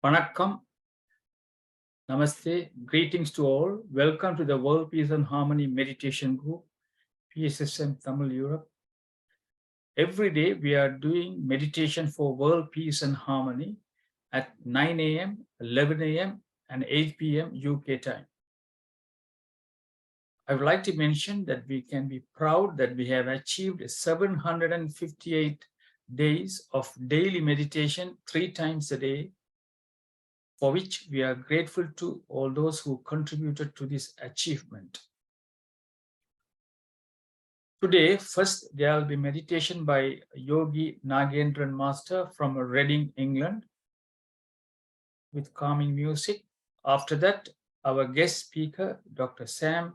Vanakkam, Namaste, greetings to all. Welcome to the World Peace and Harmony Meditation Group, PSSM Tamil Europe. Every day we are doing meditation for world peace and harmony at 9 a.m., 11 a.m. and 8 p.m. UK time. I would like to mention that we can be proud that we have achieved 758 days of daily meditation 3 times a day, for which we are grateful to all those who contributed to this achievement. Today, first, there will be meditation by Yogi Nagendran Master from Reading, England, with calming music. After that, our guest speaker, Dr. Sam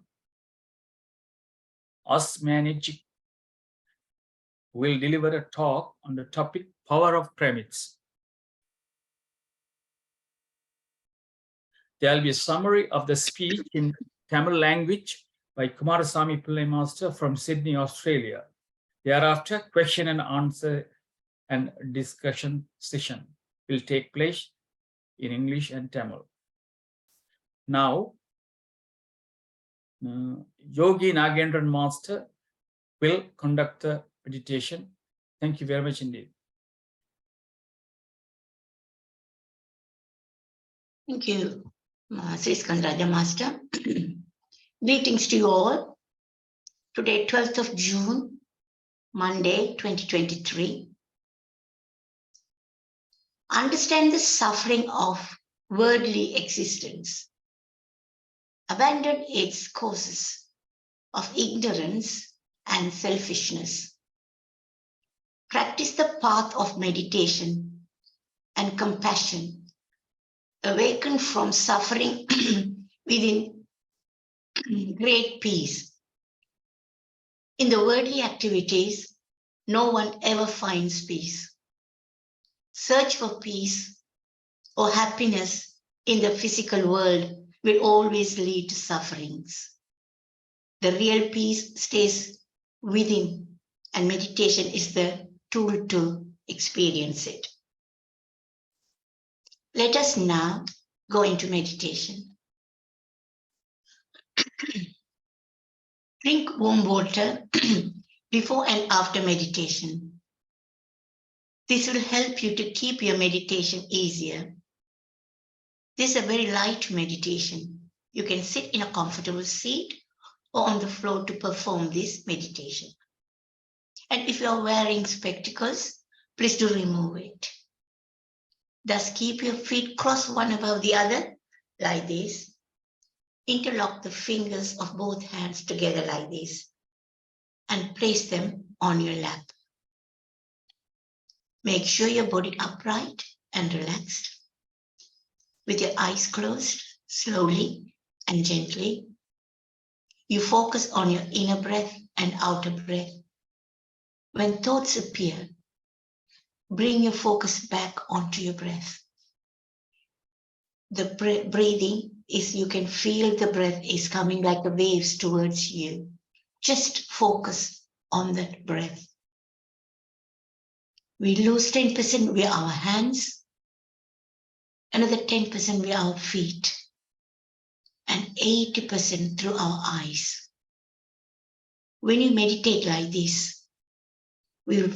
Osmanagic, will deliver a talk on the topic Power of Pyramids. There will be a summary of the speech in Tamil language by Kumarasamy Pillai Master from Sydney, Australia. Thereafter, question and answer and discussion session will take place in English and Tamil. Now, Yogi Nagendran Master will conduct the meditation. Thank you very much indeed. Thank you, Sri Skandaraja Master. Greetings to you all. Today, 12th of June, Monday, 2023. Understand the suffering of worldly existence. Abandon its causes of ignorance and selfishness. Practice the path of meditation and compassion. Awaken from suffering within great peace. In the worldly activities, no one ever finds peace. Search for peace or happiness in the physical world will always lead to sufferings. The real peace stays within, and meditation is the tool to experience it. Let us now go into meditation. Drink warm water before and after meditation. This will help you to keep your meditation easier. This is a very light meditation. You can sit in a comfortable seat or on the floor to perform this meditation. And if you are wearing spectacles, please do remove it. Thus keep your feet crossed one above the other like this. Interlock the fingers of both hands together like this and place them on your lap. Make sure your body upright and relaxed. With your eyes closed, slowly and gently, you focus on your inner breath and outer breath. When thoughts appear, bring your focus back onto your breath. The breathing is, you can feel the breath is coming like the waves towards you. Just focus on that breath. We lose 10% with our hands, another 10% with our feet, and 80% through our eyes. When you meditate like this, we will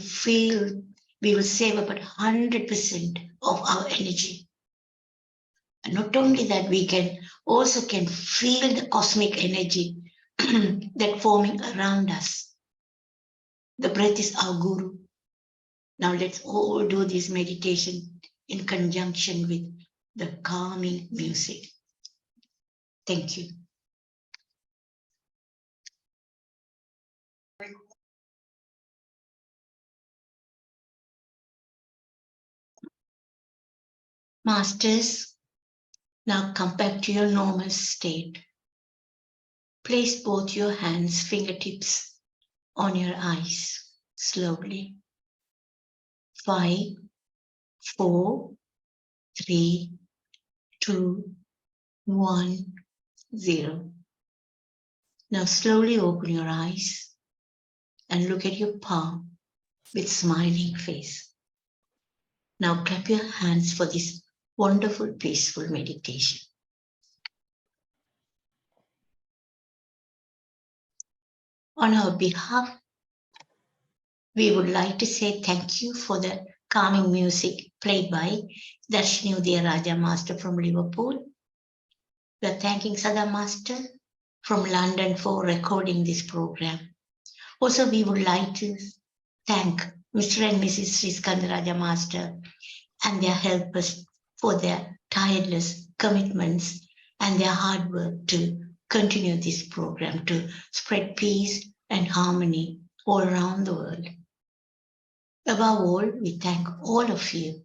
save about 100% of our energy. And not only that, we can also feel the cosmic energy that forming around us. The breath is our guru. Now let's all do this meditation in conjunction with the calming music. Thank you. Masters, now come back to your normal state. Place both your hands, fingertips on your eyes, slowly. 5, 4, 3, 2, 1, 0. Now slowly open your eyes and look at your palm with smiling face. Now clap your hands for this wonderful, peaceful meditation. On our behalf, we would like to say thank you for the calming music played by Darshini Udayaraja Master from Liverpool. We are thanking Sada Master from London for recording this program. Also, we would like to thank Mr. and Mrs. Sri Skandaraja Master and their helpers for their tireless commitments and their hard work to continue this program to spread peace and harmony all around the world. Above all, we thank all of you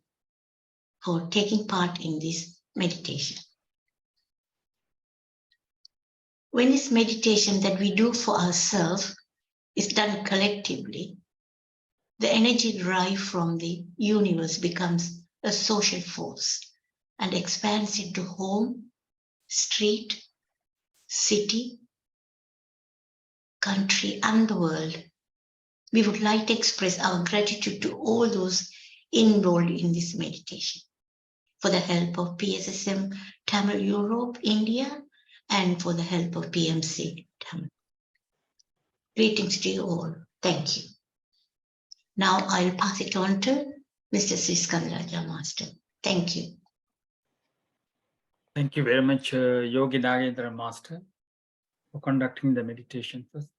for taking part in this meditation. When this meditation that we do for ourselves is done collectively, the energy derived from the universe becomes a social force and expands into home, street, city, country, and the world. We would like to express our gratitude to all those involved in this meditation for the help of PSSM Tamil Europe, India, and for the help of PMC Tamil. Greetings to you all. Thank you. Now I'll pass it on to Mr. Sri Skandaraja Master. Thank you. Thank you very much, Yogi Nagendra Master, for conducting the meditation first.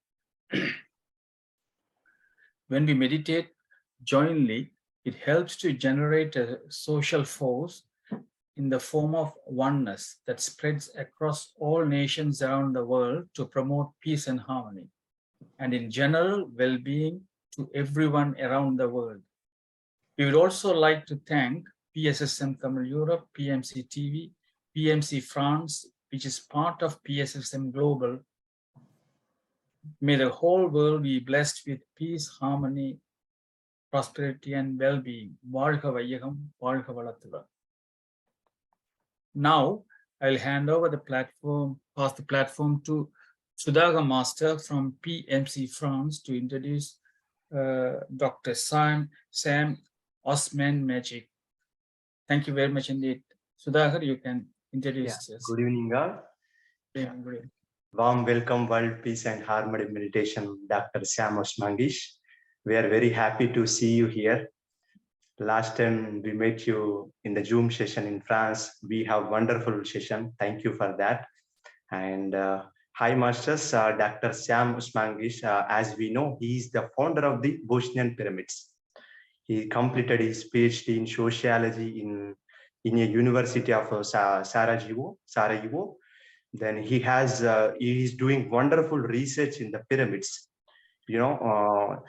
When we meditate jointly, it helps to generate a social force in the form of oneness that spreads across all nations around the world to promote peace and harmony, and in general well-being to everyone around the world. We would also like to thank PSSM Tamil Europe, PMC TV, PMC France, which is part of PSSM Global. May the whole world be blessed with peace, harmony, prosperity, and well-being. Vaalka Vaiyagam, Vaalka Valathula. Now, I'll hand over the platform, pass the platform to Sudhaga Master from PMC France to introduce Dr. Sam Osmanagic. Thank you very much indeed. Sudhagar, you can introduce us. Good evening, all. Yeah, good evening. Warm welcome, World Peace and Harmony Meditation, Dr. Sam Osmanagic. We are very happy to see you here. Last time we met you in the Zoom session in France. We have wonderful session. Thank you for that. And hi, Masters, Dr. Sam Osmanagic. As we know, he is the founder of the Bosnian Pyramids. He completed his PhD in sociology in a university of Sarajevo. Then he is doing wonderful research in the pyramids. You know,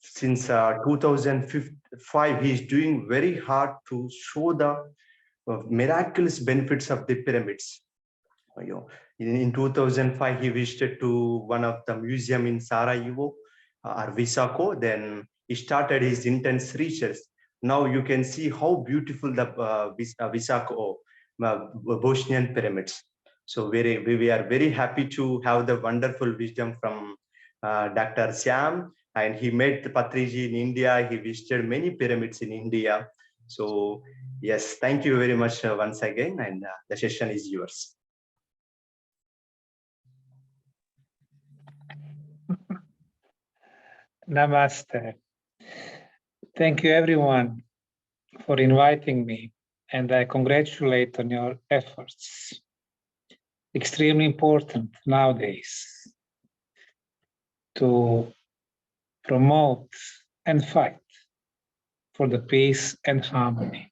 since 2005, he is doing very hard to show the miraculous benefits of the pyramids. You know, in 2005, he visited to one of the museum in Sarajevo, Visako. Then he started his intense research. Now you can see how beautiful the Visako Bosnian pyramids. So we are very happy to have the wonderful wisdom from Dr. Sam, and he met Patriji in India. He visited many pyramids in India. So yes, thank you very much once again, and the session is yours. Namaste. Thank you everyone for inviting me, and I congratulate on your efforts. Extremely important nowadays to promote and fight for the peace and harmony.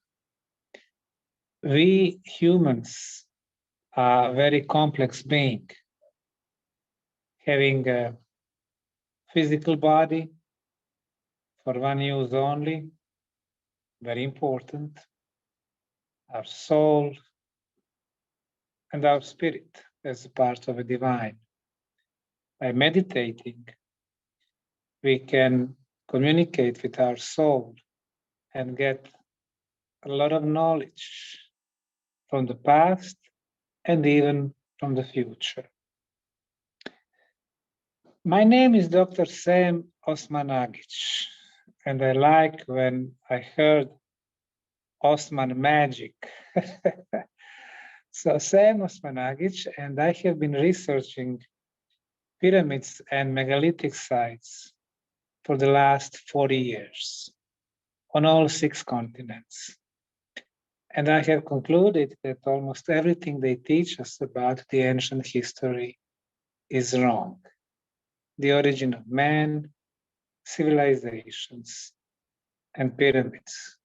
We humans are a very complex being, having a physical body for one use only, very important, our soul, and our spirit as a part of a divine. By meditating, we can communicate with our soul and get a lot of knowledge from the past and even from the future. My name is Dr. Sam Osmanagic, and I like when I heard Osmanagic. So Sam Osmanagic, and I have been researching pyramids and megalithic sites for the last 40 years on all 6 continents. And I have concluded that almost everything they teach us about the ancient history is wrong. The origin of man, civilizations, and pyramids.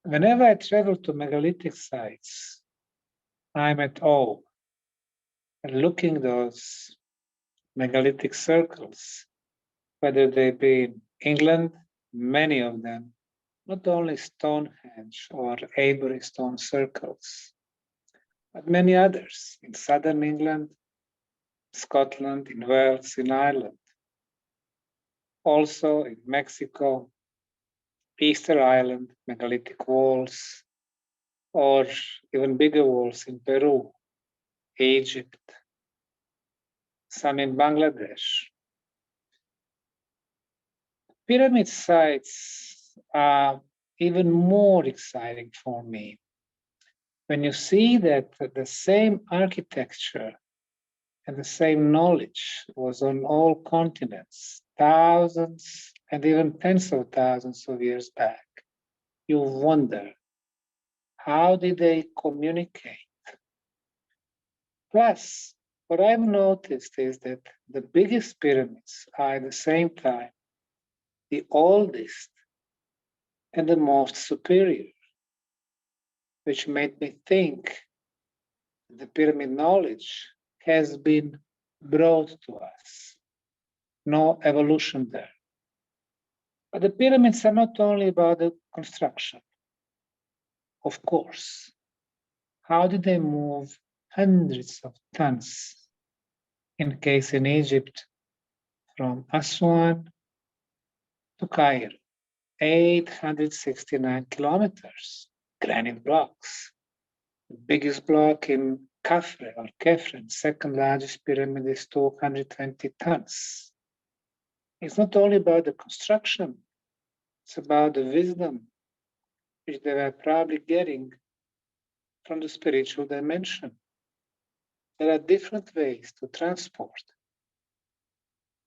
Whenever I travel to megalithic sites, I'm at awe and looking those megalithic circles, whether they be in England, many of them, not only Stonehenge or Avebury stone circles, but many others in southern England, Scotland, in Wales, in Ireland, also in Mexico, Easter Island, megalithic walls, or even bigger walls in Peru, Egypt, some in Bangladesh. Pyramid sites are even more exciting for me when you see that the same architecture and the same knowledge was on all continents, thousands and even tens of thousands of years back. You wonder, how did they communicate? Plus, what I've noticed is that the biggest pyramids are at the same time the oldest and the most superior, which made me think the pyramid knowledge has been brought to us. No evolution there. But the pyramids are not only about the construction. Of course, how did they move hundreds of tons, in case in Egypt, from Aswan to Cairo, 869 kilometers, granite blocks. The biggest block in Khafre or Kefren, second largest pyramid, is 220 tons. It's not only about the construction, it's about the wisdom which they were probably getting from the spiritual dimension. There are different ways to transport,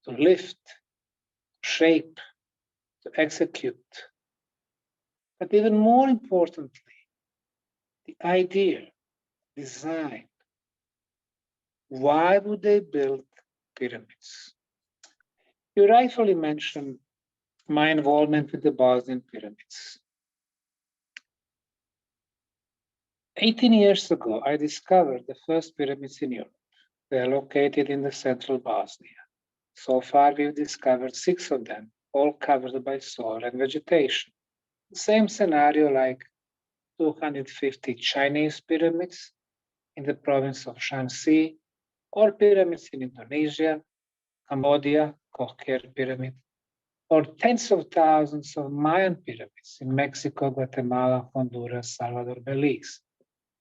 to lift, shape, to execute. But even more importantly, the idea, design. Why would they build pyramids? You rightfully mentioned my involvement with the Bosnian pyramids. 18 years ago, I discovered the first pyramids in Europe. They are located in the central Bosnia. So far, we've discovered 6 of them, all covered by soil and vegetation. The same scenario like 250 Chinese pyramids in the province of Shanxi, or pyramids in Indonesia, Cambodia, Kokher pyramid, or tens of thousands of Mayan pyramids in Mexico, Guatemala, Honduras, Salvador, Belize,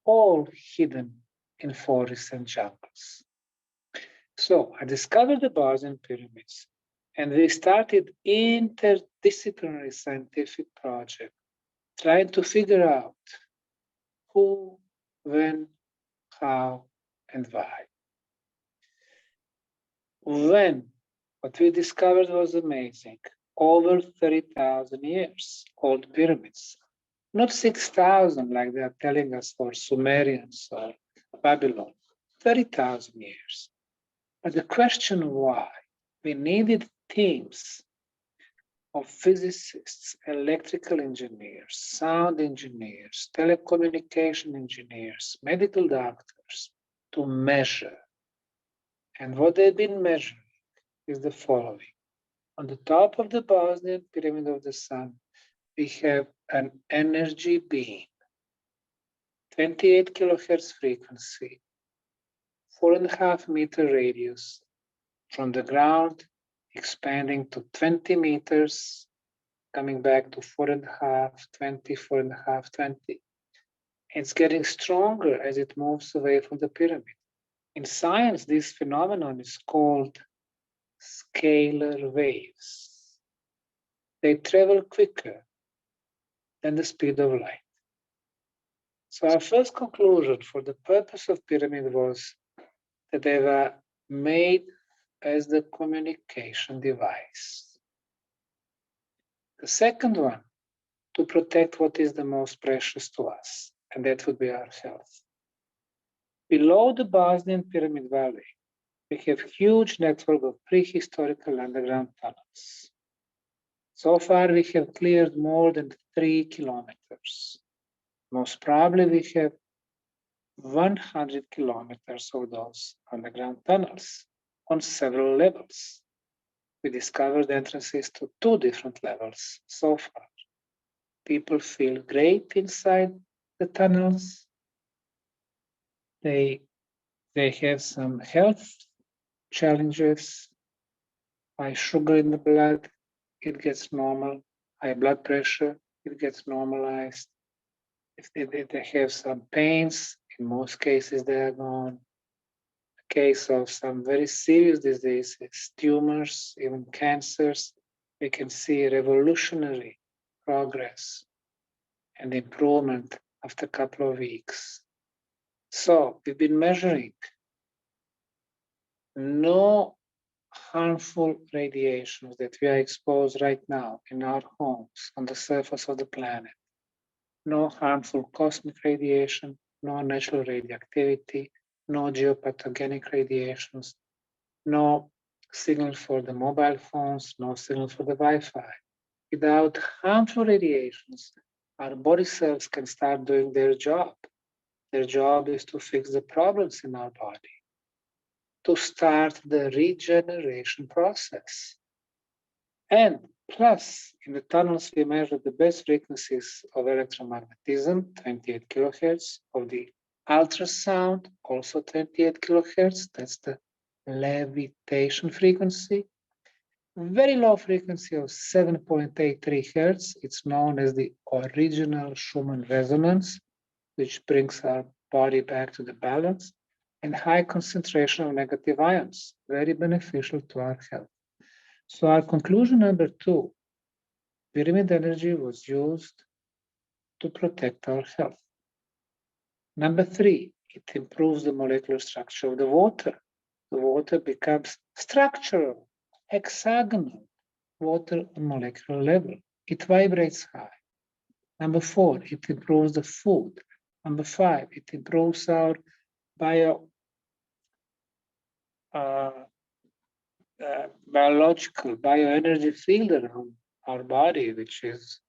all hidden in forests and jungles. So I discovered the Bosnian pyramids, and we started interdisciplinary scientific project trying to figure out who, when, how, and why. When what we discovered was amazing. Over 30,000 years old pyramids, not 6,000 like they are telling us for Sumerians or Babylon, 30,000 years. But the question why, we needed teams of physicists, electrical engineers, sound engineers, telecommunication engineers, medical doctors to measure. And what they've been measuring is the following. On the top of the Bosnian Pyramid of the Sun, we have an energy beam, 28 kilohertz frequency, 4.5 meter radius from the ground, expanding to 20 meters, coming back to 4.5, 20, 4.5, 20. It's getting stronger as it moves away from the pyramid. In science, this phenomenon is called scalar waves. They travel quicker than the speed of light. So our first conclusion for the purpose of pyramid was that they were made as the communication device. The second one, to protect what is the most precious to us, and that would be our health. Below the Bosnian Pyramid Valley, we have huge network of prehistorical underground tunnels. So far, we have cleared more than 3 kilometers. Most probably, we have 100 kilometers of those underground tunnels on several levels. We discovered entrances to 2 different levels so far. People feel great inside the tunnels. They have some health challenges. High sugar in the blood, it gets normal. High blood pressure, it gets normalized. If they have some pains, in most cases they are gone. A case of some very serious diseases, tumors, even cancers, we can see revolutionary progress and improvement after a couple of weeks. So we've been measuring no harmful radiations that we are exposed right now in our homes on the surface of the planet. No harmful cosmic radiation, no natural radioactivity, no geopathogenic radiations, no signal for the mobile phones, no signal for the Wi-Fi. Without harmful radiations, our body cells can start doing their job. Their job is to fix the problems in our body, to start the regeneration process. And plus, in the tunnels, we measure the best frequencies of electromagnetism, 28 kilohertz, of the ultrasound, also 28 kilohertz. That's the levitation frequency. Very low frequency of 7.83 hertz. It's known as the original Schumann resonance, which brings our body back to the balance, and high concentration of negative ions, very beneficial to our health. So our conclusion number 2, pyramid energy was used to protect our health. Number 3, it improves the molecular structure of the water. The water becomes structural, hexagonal, water on molecular level. It vibrates high. Number 4, it improves the food. Number 5, it improves our biological, bioenergy field around our body, which is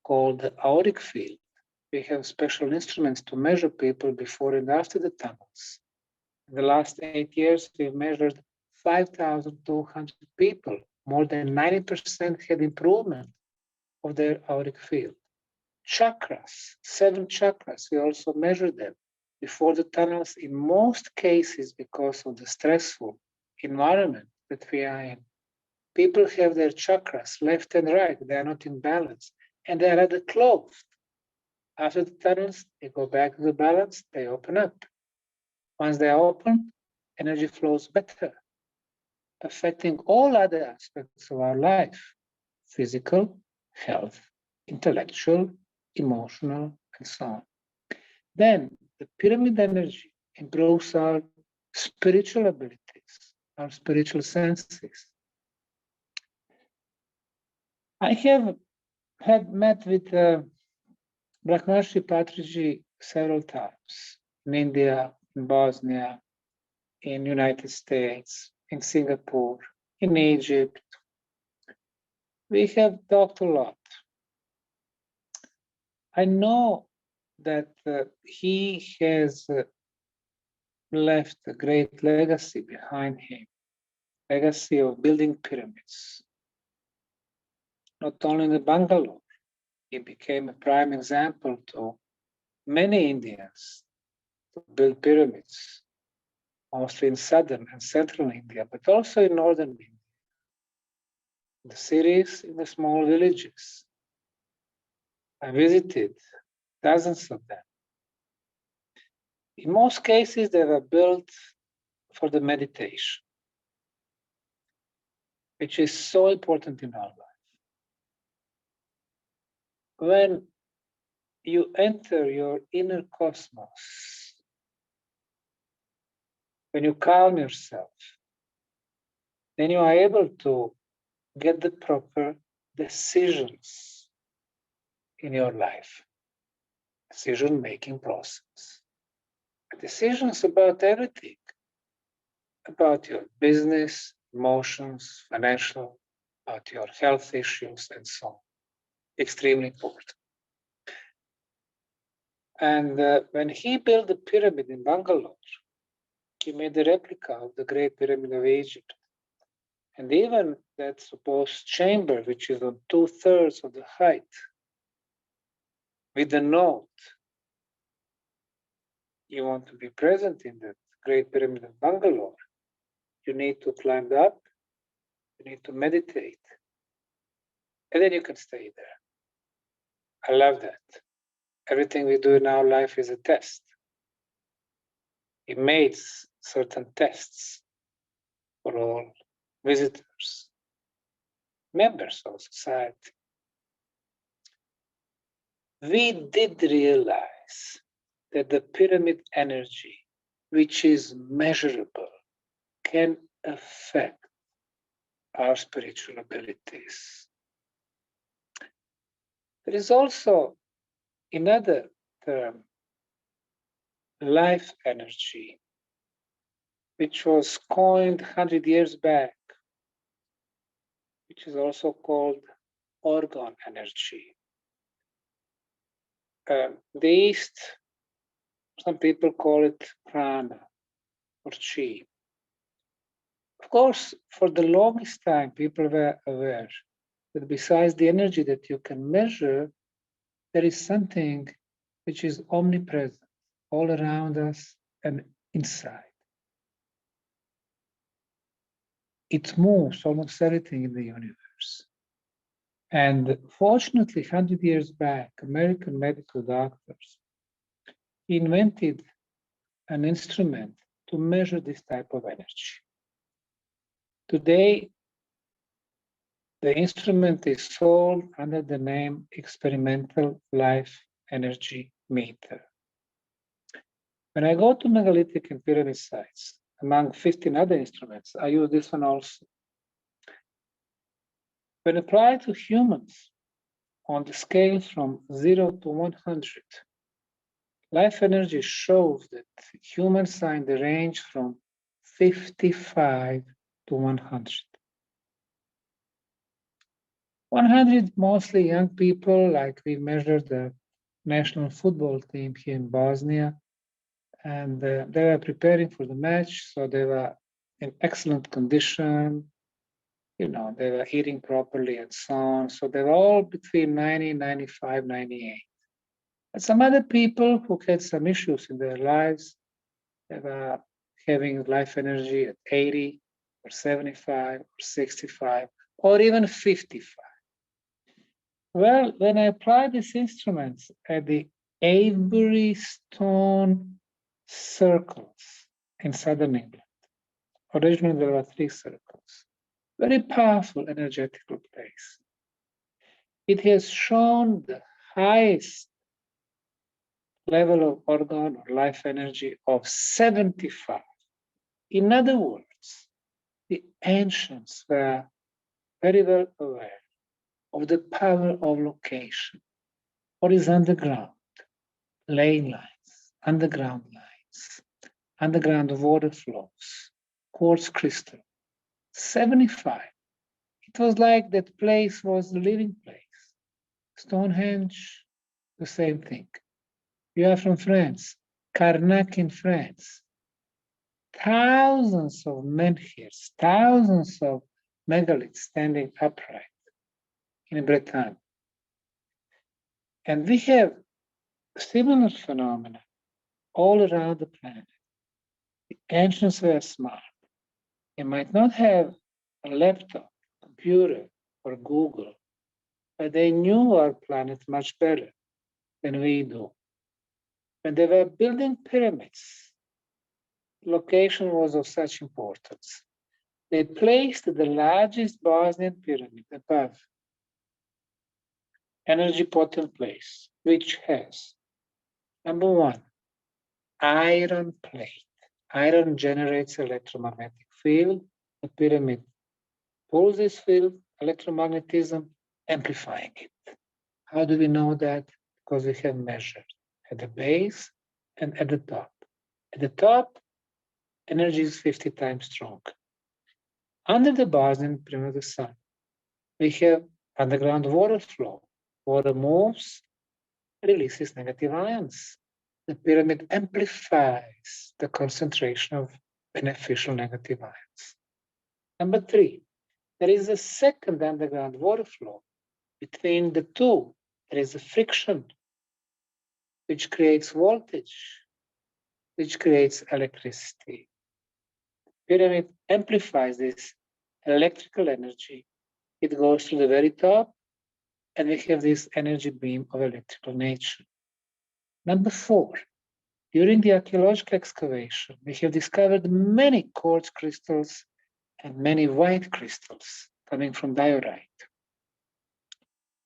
called the auric field. We have special instruments to measure people before and after the tunnels. In the last 8 years, we've measured 5,200 people. More than 90% had improvement of their auric field. Chakras, 7 chakras, we also measured them before the tunnels in most cases because of the stressful environment that we are in. People have their chakras left and right, they are not in balance, and they are rather closed. After the tunnels, they go back to the balance, they open up. Once they are open, energy flows better, affecting all other aspects of our life: physical, health, intellectual, emotional, and so on. Then the pyramid energy improves our spiritual abilities, our spiritual senses. I have had met with Brahmarshi Patriji several times in India, in Bosnia, in United States, in Singapore, in Egypt. We have talked a lot. I know that he has left a great legacy behind him, legacy of building pyramids. Not only in the Bangalore, he became a prime example to many Indians to build pyramids, mostly in southern and central India, but also in northern India, in the cities, in the small villages. I visited dozens of them. In most cases, they were built for the meditation, which is so important in our life. When you enter your inner cosmos, when you calm yourself, then you are able to get the proper decisions in your life, decision-making process. Decisions about everything, about your business, emotions, financial, about your health issues, and so on. Extremely important. And when he built the pyramid in Bangalore, he made a replica of the Great Pyramid of Egypt. And even that supposed chamber, which is on 2/3 of the height, with the note, you want to be present in the Great Pyramid of Bangalore, you need to climb up, you need to meditate, and then you can stay there. I love that. Everything we do in our life is a test. He made certain tests for all visitors, members of society. We did realize that the pyramid energy, which is measurable, can affect our spiritual abilities. There is also another term, life energy, which was coined 100 years back, which is also called organ energy. The East, some people call it prana or chi. Of course, for the longest time, people were aware that besides the energy that you can measure, there is something which is omnipresent, all around us and inside. It moves almost everything in the universe. And fortunately, 100 years back, American medical doctors invented an instrument to measure this type of energy. Today, the instrument is sold under the name Experimental Life Energy Meter. When I go to megalithic and pyramid sites, among 15 other instruments, I use this one also. When applied to humans on the scale from 0 to 100, life energy shows that humans are in the range from 55 to 100. 100 mostly young people, like we measured the national football team here in Bosnia, and they were preparing for the match, so they were in excellent condition. You know, they were eating properly and so on. So they were all between 90, 95, 98. And some other people who had some issues in their lives, they were having life energy at 80 or 75 or 65 or even 55. Well, when I applied these instruments at the Avery Stone circles in southern England, originally there were 3 circles, very powerful energetical place. It has shown the highest level of organ or life energy of 75. In other words, the ancients were very well aware of the power of location. What is underground? Ley lines, underground water flows, quartz crystal. 75. It was like that place was the living place. Stonehenge, the same thing. You are from France, Karnak in France. Thousands of menhirs, thousands of megaliths standing upright in Bretagne. And we have similar phenomena all around the planet. The ancients were smart. They might not have a laptop, computer, or Google, but they knew our planet much better than we do. When they were building pyramids, location was of such importance. They placed the largest Bosnian pyramid above energy potent place, which has, number one, iron plate. Iron generates electromagnetic field. The pyramid pulls this field, electromagnetism, amplifying it. How do we know that? Because we have measured at the base and at the top. At the top, energy is 50 times stronger. Under the bars in the pyramid of the sun, we have underground water flow. Water moves, releases negative ions. The pyramid amplifies the concentration of beneficial negative ions. Number three, there is a second underground water flow. Between the two, there is a friction, which creates voltage, which creates electricity. Pyramid amplifies this electrical energy. It goes to the very top, and we have this energy beam of electrical nature. Number four, during the archaeological excavation, we have discovered many quartz crystals and many white crystals coming from diorite.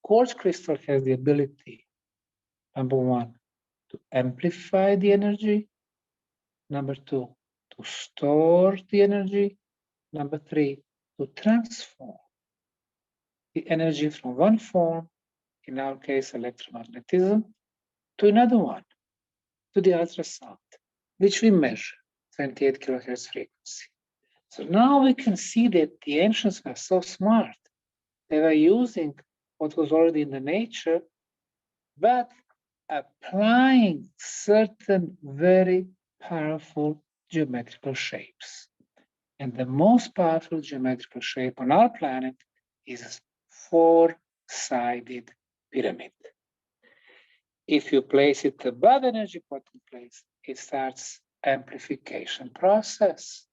Quartz crystal has the ability, number one, to amplify the energy. Number two, to store the energy. Number three, to transform the energy from one form, in our case electromagnetism, to another one, to the ultrasound, which we measure, 28 kilohertz frequency. So now we can see that the ancients were so smart. They were using what was already in the nature, but applying certain very powerful geometrical shapes. And the most powerful geometrical shape on our planet is four-sided pyramid. If you place it above energy potent place, it starts amplification process.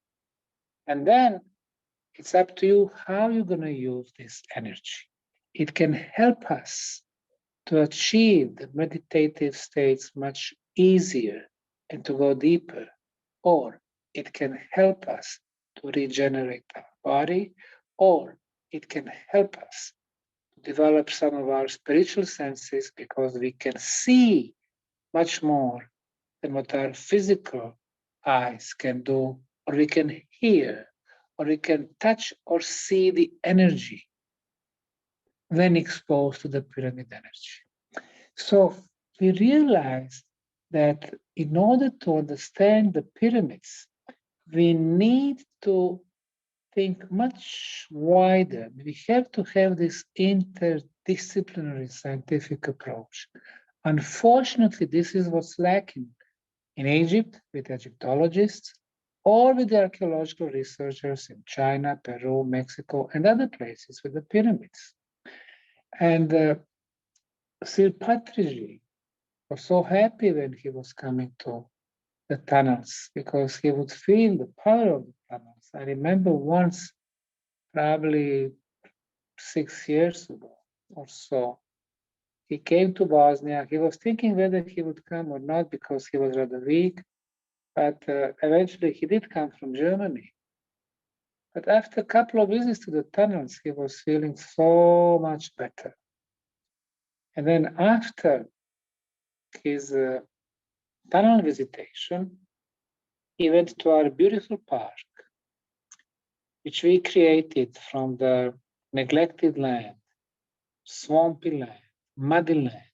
And then it's up to you how you're going to use this energy. It can help us to achieve the meditative states much easier and to go deeper, or it can help us to regenerate our body, or it can help us to develop some of our spiritual senses because we can see much more than what our physical eyes can do, or we can hear, or we can touch or see the energy when exposed to the pyramid energy. So we realized that in order to understand the pyramids, we need to think much wider. We have to have this interdisciplinary scientific approach. Unfortunately, this is what's lacking in Egypt with Egyptologists, or with the archaeological researchers in China, Peru, Mexico, and other places with the pyramids. And Sir Patrick was so happy when he was coming to the tunnels because he would feel the power of the tunnels. I remember once, probably 6 years ago or so, he came to Bosnia. He was thinking whether he would come or not because he was rather weak, but eventually he did come from Germany. But after a couple of visits to the tunnels, he was feeling so much better. And then after his tunnel visitation, he went to our beautiful park, which we created from the neglected land, swampy land, muddy land.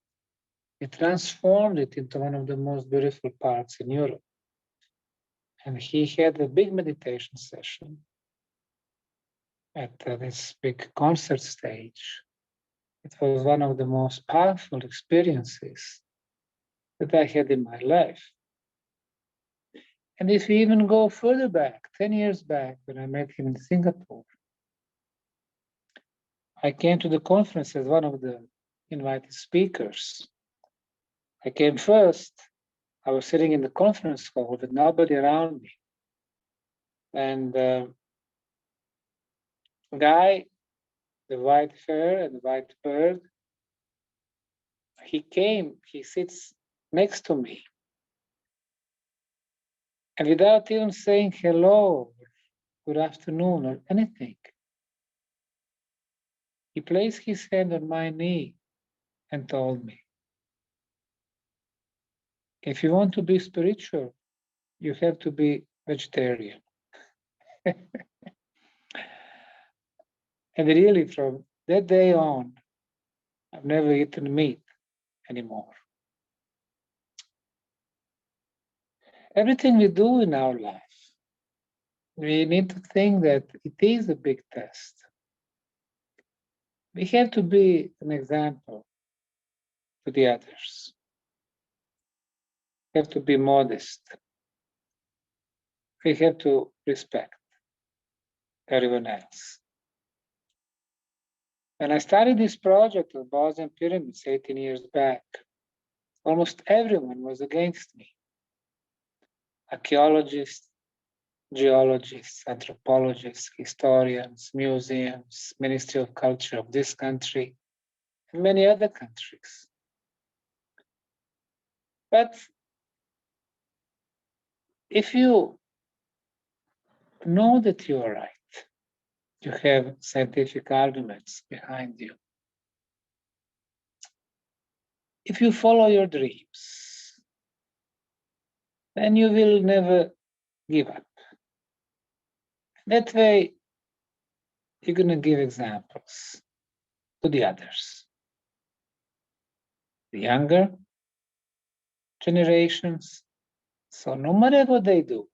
We transformed it into one of the most beautiful parks in Europe. And he had a big meditation session at this big concert stage. It was one of the most powerful experiences that I had in my life. And if we even go further back, 10 years back, when I met him in Singapore, I came to the conference as one of the invited speakers. I came first. I was sitting in the conference hall with nobody around me. And the guy, the white hair and the white bird, he came, he sits next to me. And without even saying hello, good afternoon, or anything, he placed his hand on my knee and told me, if you want to be spiritual, you have to be vegetarian. And really, from that day on, I've never eaten meat anymore. Everything we do in our life, we need to think that it is a big test. We have to be an example to the others. We have to be modest. We have to respect everyone else. When I started this project of Bosnian pyramids 18 years back, almost everyone was against me. Archaeologists, geologists, anthropologists, historians, museums, Ministry of Culture of this country, and many other countries. But if you know that you are right, you have scientific arguments behind you. If you follow your dreams, then you will never give up. That way, you're going to give examples to the others. The younger generations, so no matter what they do,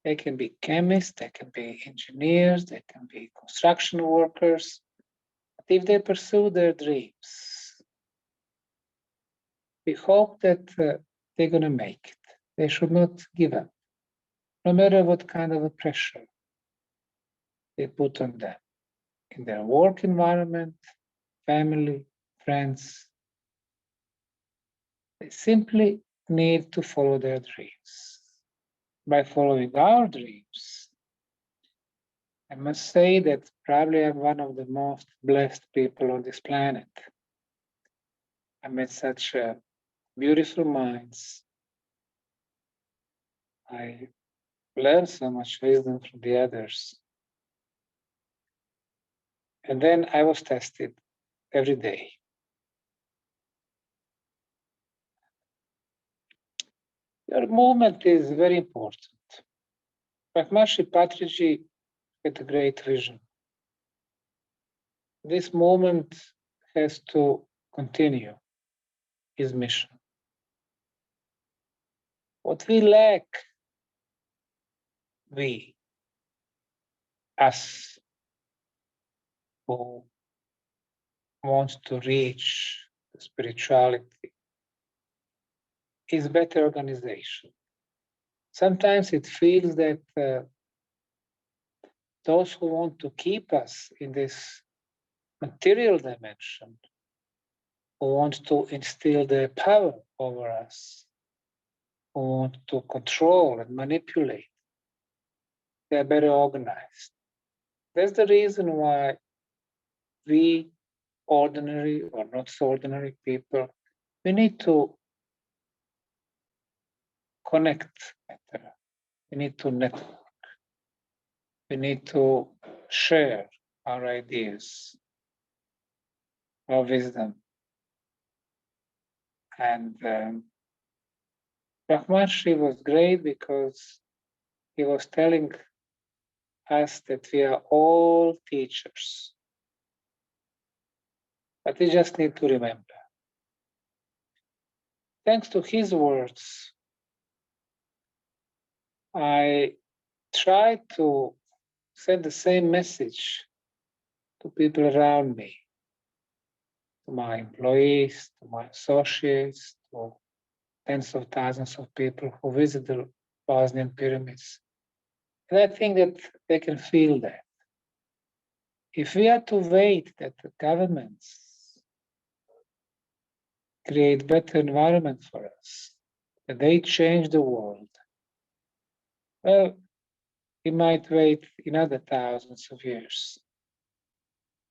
they can be chemists, they can be engineers, they can be construction workers. But if they pursue their dreams, we hope that they're going to make it. They should not give up, no matter what kind of a pressure they put on them in their work environment, family, friends. They simply need to follow their dreams. By following our dreams, I must say that probably I'm one of the most blessed people on this planet. I met such beautiful minds. I learned so much wisdom from the others. And then I was tested every day. Your movement is very important. Maharishi Patriji had a great vision. This movement has to continue his mission. What we lack, us who want to reach spirituality, is better organization. Sometimes it feels that those who want to keep us in this material dimension, who want to instill their power over us, who want to control and manipulate, they're better organized. That's the reason why we, ordinary or not so ordinary people, we need to connect better. We need to network. We need to share our ideas, our wisdom. And Maharishi was great because he was telling us that we are all teachers. But we just need to remember. Thanks to his words, I try to send the same message to people around me, to my employees, to my associates, to tens of thousands of people who visit the Bosnian pyramids. And I think that they can feel that. If we are to wait that the governments create better environment for us, that they change the world, well, we might wait another thousands of years.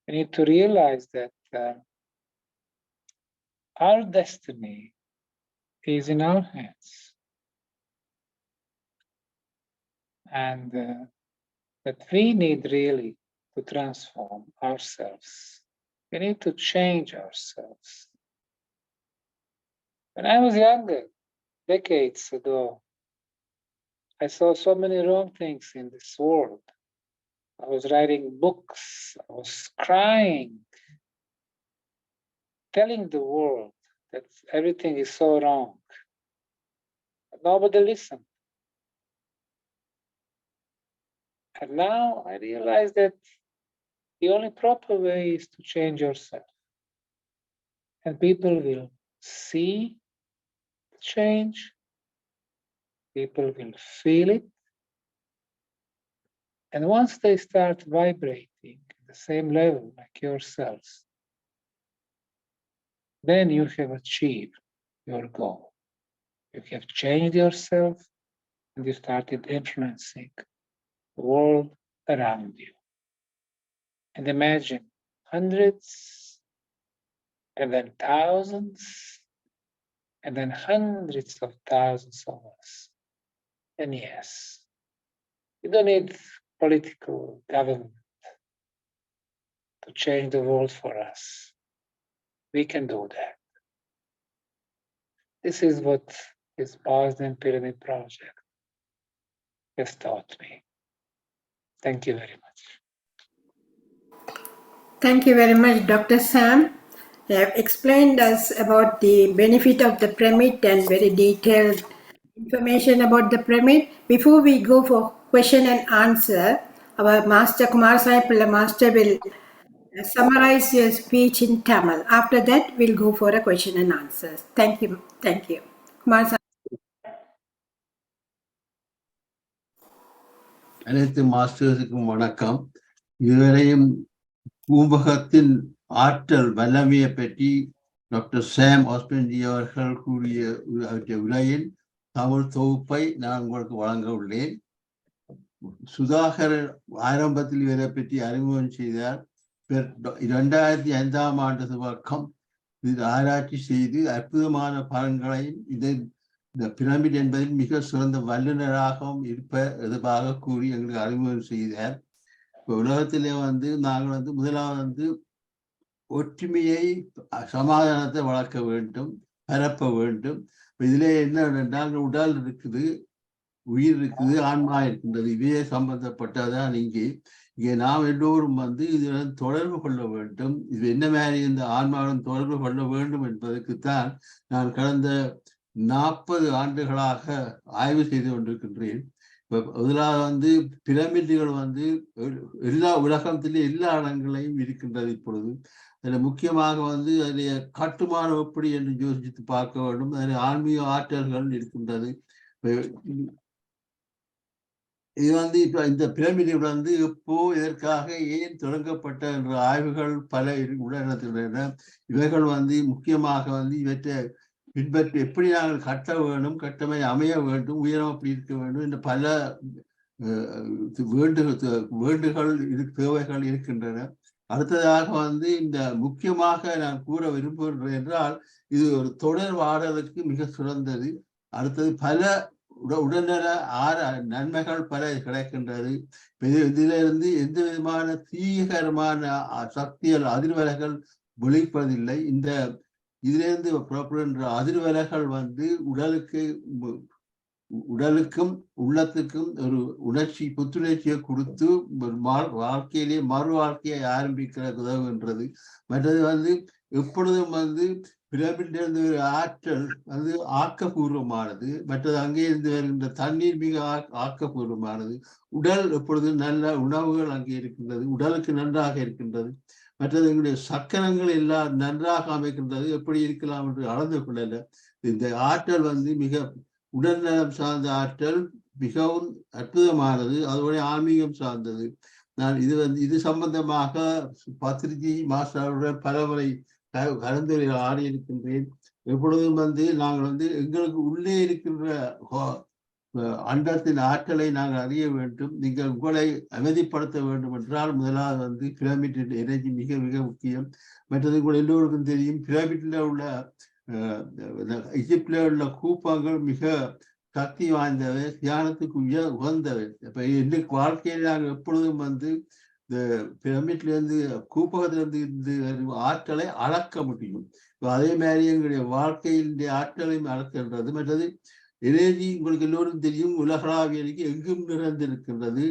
We need to realize that our destiny is in our hands. And that we need really to transform ourselves. We need to change ourselves. When I was younger, decades ago, I saw so many wrong things in this world. I was writing books, I was crying, telling the world that everything is so wrong. But nobody listened. And now I realize that the only proper way is to change yourself. And people will see the change, people will feel it. And once they start vibrating at the same level like yourselves, then you have achieved your goal. You have changed yourself and you started influencing the world around you. And imagine hundreds and then thousands and then hundreds of thousands of us. And yes, you don't need political government to change the world for us. We can do that. This is what this Bosnian Pyramid Project has taught me. Thank you very much. Thank you very much, Dr. Sam. You have explained us about the benefit of the pyramid and very detailed information about the pyramid. Before we go for question and answer, our master Kumar Pillai master will summarize your speech in Tamil. After that, we'll go for a question and answers. Thank you. Thank you. Kumar Sai. அனைத்து மாஸ்டர்ஸுக்கும் வணக்கம். இதுவரையும் பூம்பகத்தின் ஆற்றல் வல்லமையை பற்றி doctor சாம் ஆஸ்மன்ஜி அவர்கள் கூறிய உரையின் தமிழ் தொகுப்பை நான் உங்களுக்கு வழங்க உள்ளேன். சுதாகர் ஆரம்பத்தில் இவரை பற்றி அறிமுகம் செய்தார். 2005ஆம் ஆண்டு துவக்கம் இது ஆராய்ச்சி செய்து அற்புதமான பலன்களையும் இந்த பிரமிட் என்பதில் மிக சிறந்த வல்லுநராகவும் இருப்பதாக கூறி எங்களுக்கு அறிமுகம் செய்தார். இப்போ உலகத்திலே நாங்கள் முதலாவது ஒற்றுமையை சமாதானத்தை வளர்க்க வேண்டும், பரப்ப வேண்டும். இதிலே என்ன உடல் இருக்குது, உயிர் இருக்குது, ஆன்மா இருக்கின்றது. இவையே சம்பந்தப்பட்டதான் இங்கே நாம் எல்லோரும் இதுடன் தொடர்பு கொள்ள வேண்டும். இது என்ன மாதிரி இந்த ஆன்மாவுடன் தொடர்பு கொள்ள வேண்டும் என்பதற்குத்தான் நான் கடந்த 40 ஆண்டுகளாக ஆய்வு செய்து கொண்டிருக்கின்றேன். முதலாவது பிரமிடுகள் எல்லா உலகத்திலே எல்லா இடங்களையும் இருக்கின்றது. இப்பொழுது அதில் முக்கியமாக அதனுடைய கட்டுமானம் எப்படி என்று யோசித்து பார்க்க வேண்டும். அதில் ஆன்மீக ஆற்றல்கள் இருக்கின்றது. இது இப்ப இந்த பிரமிடுகள் எப்போ எதற்காக ஏன் தொடங்கப்பட்ட என்ற ஆய்வுகள் பல உடனே இவைகள் முக்கியமாக இவற்றை பின்பற்றி எப்படி நாங்கள் கட்ட வேண்டும், கட்டமை அமைய வேண்டும், உயரம் அப்படி இருக்க வேண்டும் என்ற பல வேண்டுகள் தேவைகள் இருக்கின்றன. அடுத்ததாக இந்த முக்கியமாக நான் கூற விரும்புகிறேன் என்றால் இது ஒரு தொடர்பாடலுக்கு மிக சிறந்தது. அடுத்தது பல உடல்நல நன்மைகள் பல கிடைக்கின்றது. இதிலிருந்து எந்த விதமான தீவிரமான சக்திகள் அதிர்வலைகள் விழிப்பதில்லை. இதிலிருந்து புறப்படுகின்ற அதிர்வலைகள் உடலுக்கும் உள்ளத்துக்கும் ஒரு புத்துணர்ச்சியை கொடுத்து வாழ்க்கையிலே மறு வாழ்க்கையை ஆரம்பிக்கிற உதவுகின்றது. மற்றது எப்பொழுதும் பிரமிடிலிருந்து ஒரு ஆற்றல் ஆக்கப்பூர்வமானது. மற்றது அங்கே இருந்து வருகின்ற தண்ணீர் மிக ஆக்கப்பூர்வமானது. உடல் எப்பொழுதும் நல்ல உணவுகள் அங்கே இருக்கின்றது, உடலுக்கு நன்றாக இருக்கின்றது. மற்றது எங்களுடைய சக்கரங்கள் எல்லாம் நன்றாக அமைக்கின்றது. எப்படி இருக்கலாம் என்று அளந்து கொள்ளல. இந்த ஆற்றல் மிக உடல்நலம் சார்ந்த ஆற்றல், மிகவும் அற்புதமானது. அதோட ஆன்மீகம் சார்ந்தது. நான் இது சம்பந்தமாக பத்ரிஜி மாஸ்டருடன் பலமுறை கலந்துரையில் ஆடி இருக்கின்றேன். எப்பொழுதும் நாங்கள் எங்களுக்கு உள்ளே இருக்கின்ற அண்டத்தின் ஆற்றலை நாங்கள் அறிய வேண்டும். நீங்கள் உங்களை அமைதிப்படுத்த வேண்டும் என்றால் முதலாவது பிரமிடின் எனர்ஜி மிக மிக முக்கியம். மற்றது உங்கள் எல்லோருக்கும் தெரியும், பிரமிடில் உள்ள எகிப்தில் உள்ள கூப்பங்கள் மிக சக்தி வாய்ந்தவை, தியானத்துக்கு உகந்தவை. இப்ப இன்னைக்கு வாழ்க்கையில் நாங்கள் எப்பொழுதும் இந்த பிரமிட்லேருந்து கூப்பகத்திலிருந்து ஆற்றலை அளக்க முடியும். அதே மாதிரி எங்களுடைய வாழ்க்கையினுடைய ஆற்றலையும் அளக்கின்றது. மற்றது எனர்ஜி உங்களுக்கு எல்லோரும் தெரியும், உலகளாவியலுக்கு எங்கும் நிறைந்திருக்கின்றது.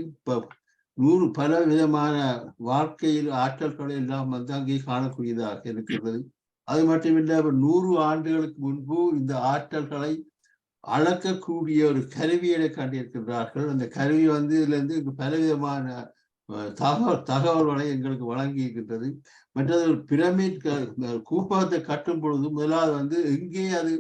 பல விதமான வாழ்க்கையில் ஆற்றல்களை எல்லாம் வந்து அங்கே காணக்கூடியதாக இருக்கிறது. அது மட்டுமில்லை, 100 ஆண்டுகளுக்கு முன்பு இந்த ஆற்றல்களை அளக்கக்கூடிய ஒரு கருவியை கண்டிருக்கின்றார்கள். அந்த கருவி வந்து இதுல இருந்து பலவிதமான தகவல்களை எங்களுக்கு வழங்கி இருக்கின்றது. மற்றது ஒரு பிரமிட் கூப்பகத்தை கட்டும் பொழுது முதலாவது வந்து எங்கே அது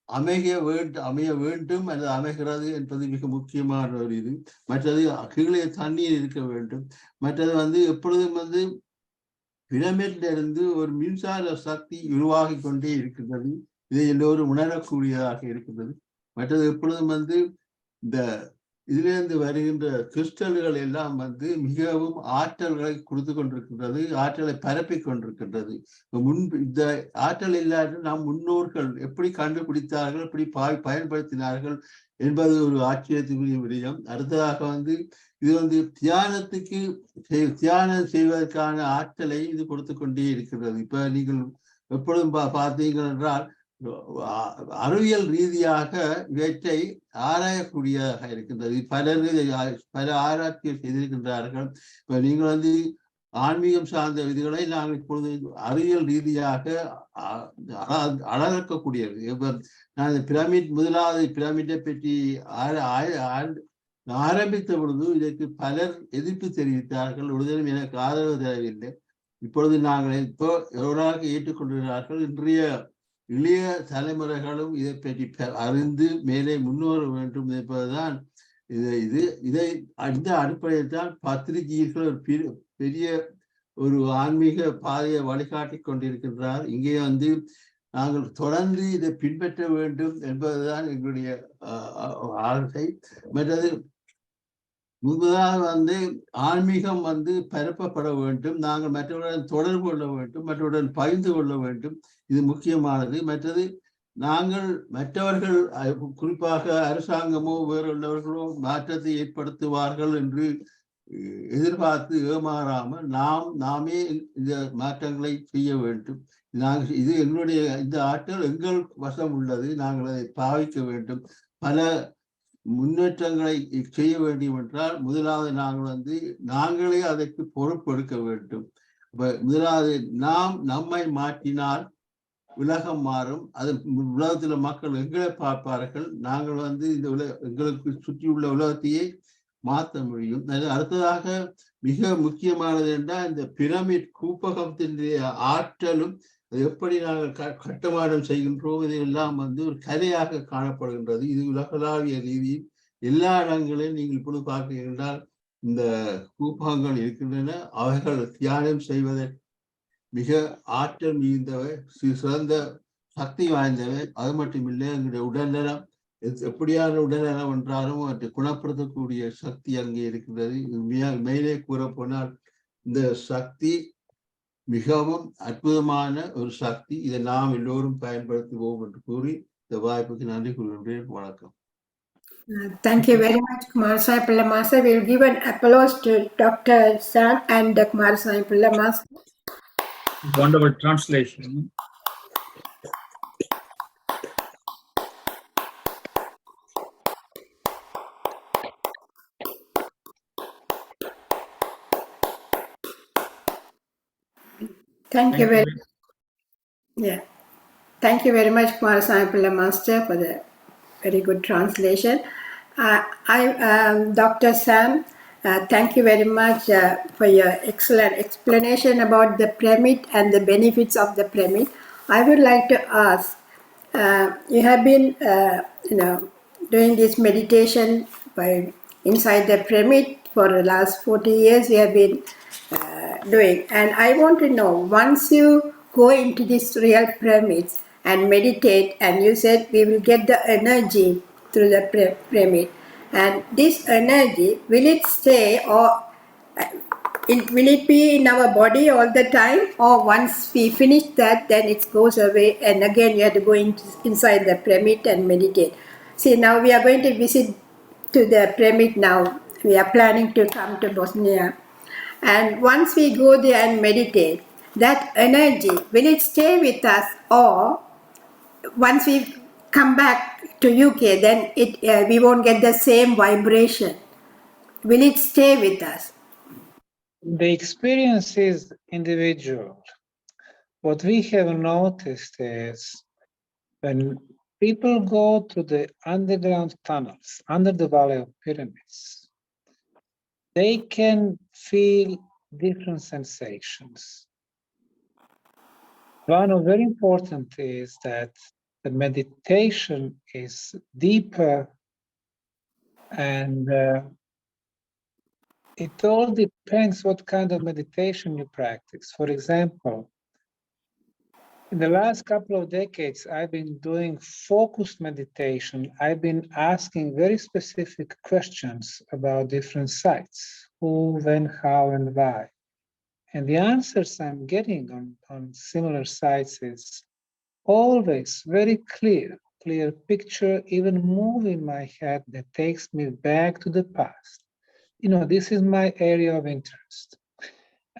அமைய வேண்டும் அல்லது அமைகிறது என்பது மிக முக்கியமான ஒரு இது. மற்றது கீழே தண்ணீர் இருக்க வேண்டும். மற்றது வந்து எப்பொழுதும் வந்து பிரமிட்ல இருந்து ஒரு மின்சார சக்தி உருவாகி கொண்டே இருக்கின்றது. இதை எல்லோரும் உணரக்கூடியதாக இருக்கின்றது. மற்றது எப்பொழுதும் வந்து இந்த இதிலிருந்து வருகின்ற கிறிஸ்டல்கள் எல்லாம் வந்து மிகவும் ஆற்றல்களை கொடுத்து கொண்டிருக்கின்றது, ஆற்றலை பரப்பி கொண்டிருக்கின்றது. முன்பு இந்த ஆற்றல் இல்லாத நம் முன்னோர்கள் எப்படி கண்டுபிடித்தார்கள், எப்படி பயன்படுத்தினார்கள் என்பது ஒரு ஆச்சரியத்துக்குரிய விடயம். அடுத்ததாக வந்து இது வந்து தியானம் செய்வதற்கான ஆற்றலை இது கொடுத்து கொண்டே இருக்கிறது. இப்ப நீங்கள் எப்பொழுதும் பார்த்தீர்கள் என்றால் அறிவியல் ரீதியாக இவற்றை ஆராயக்கூடியதாக இருக்கின்றது. பல ஆராய்ச்சிகள் செய்திருக்கின்றார்கள். இப்ப நீங்கள் வந்து ஆன்மீகம் சார்ந்த விதிகளை நாங்கள் இப்பொழுது அறிவியல் ரீதியாக அளக்கக்கூடியது. இப்ப நான் முதலாவது பிரமிட்டை பற்றி ஆரம்பித்த பொழுது இதற்கு பலர் எதிர்ப்பு தெரிவித்தார்கள். ஒருதரும் எனக்கு ஆதரவு தரவில்லை. இப்பொழுது நாங்கள் எவராக ஏற்றுக்கொண்டிருக்கிறார்கள். இன்றைய இளைய தலைமுறைகளும் இதை பற்றி அறிந்து மேலே முன்னேற வேண்டும் என்பதுதான் இதை இந்த அடிப்படையில் தான் பத்திரிகைகள் ஒரு பெரிய ஒரு ஆன்மீக பாதையை வழிகாட்டி கொண்டிருக்கின்றார். இங்கே வந்து நாங்கள் தொடர்ந்து இதை பின்பற்ற வேண்டும் என்பதுதான் எங்களுடைய ஆசை. மற்றது முதலாவது வந்து ஆன்மீகம் வந்து பரப்பப்பட வேண்டும். நாங்கள் மற்றவருடன் தொடர்பு கொள்ள வேண்டும், மற்றவருடன் பகிர்ந்து கொள்ள வேண்டும். இது முக்கியமானது. மற்றது நாங்கள் மற்றவர்கள் குறிப்பாக அரசாங்கமோ வேறுள்ளவர்களோ மாற்றத்தை ஏற்படுத்துவார்கள் என்று எதிர்பார்த்து ஏமாறாமல் நாமே இந்த மாற்றங்களை செய்ய வேண்டும். இது எங்களுடைய இந்த ஆற்றல் எங்கள் வசம் உள்ளது, நாங்கள் அதை பாவிக்க வேண்டும். பல முன்னேற்றங்களை செய்ய வேண்டும் என்றால் முதலாவது நாங்கள் வந்து நாங்களே அதற்கு பொறுப்பெடுக்க வேண்டும். முதலாவது நம்மை மாற்றினால் உலகம் மாறும். அது உலகத்துல மக்கள் எங்களை பார்ப்பார்கள். நாங்கள் வந்து இந்த எங்களுக்கு சுற்றியுள்ள உலகத்தையே மாற்ற முடியும். அடுத்ததாக மிக முக்கியமானது என்றால் இந்த பிரமிட் கூப்பகத்தினுடைய ஆற்றலும் எப்படி நாங்கள் கட்டுமானம் செய்கின்றோம் இதையெல்லாம் வந்து ஒரு கலையாக காணப்படுகின்றது. இது உலகளாவிய ரீதியில் எல்லா இடங்களிலும் நீங்கள் இப்பொழுது பார்க்கிறீர்கள். இந்த கூப்பகங்கள் இருக்கின்றன. அவைகள் தியானம் செய்வதற்கு மிக ஆற்றல் மிகுந்தவை, சிறந்த சக்தி வாய்ந்தவை. அது மட்டுமில்லை, எங்களுடைய உடல்நலம் எப்படியான உடல்நலம் என்றாலும் அவற்றை குணப்படுத்தக்கூடிய சக்தி அங்கே இருக்கிறது. மேலே கூற போனால் இந்த சக்தி மிகவும் அற்புதமான ஒரு சக்தி. இதை நாம் எல்லோரும் பயன்படுத்துவோம் என்று கூறி இந்த வாய்ப்புக்கு நன்றி கூறுகின்றேன். வணக்கம். Thank you very much, Kumaraswamy Pillai Master. We'll give an applause to Dr. Sam and Kumaraswamy Pillai Master. Wonderful translation. Thank you very much. Yeah. Thank you very much, Kumaraswamy Pillai Master, for the very good translation. Dr. Sam, thank you very much for your excellent explanation about the pyramid and the benefits of the pyramid. I would like to ask, you have been, doing this meditation inside the pyramid for the last 40 years. You have been doing, and I want to know, once you go into these real pyramids and meditate, and you said we will get the energy through the pyramid, and this energy, will it stay, or will it be in our body all the time, or once we finish that, then it goes away and again you have to go inside the pyramid and meditate? See, now we are going to visit to the pyramid now. We are planning to come to Bosnia, and once we go there and meditate, that energy, will it stay with us, or once we come back to UK, then we won't get the same vibration. Will it stay with us? The experience is individual. What we have noticed is when people go to the underground tunnels under the Valley of Pyramids, they can feel different sensations. One of very important is that the meditation is deeper, and it all depends what kind of meditation you practice. For example, in the last couple of decades, I've been doing focused meditation. I've been asking very specific questions about different sites: who, when, how, and why. And the answers I'm getting on similar sites is always very clear picture, even move in my head that takes me back to the past. You know, this is my area of interest.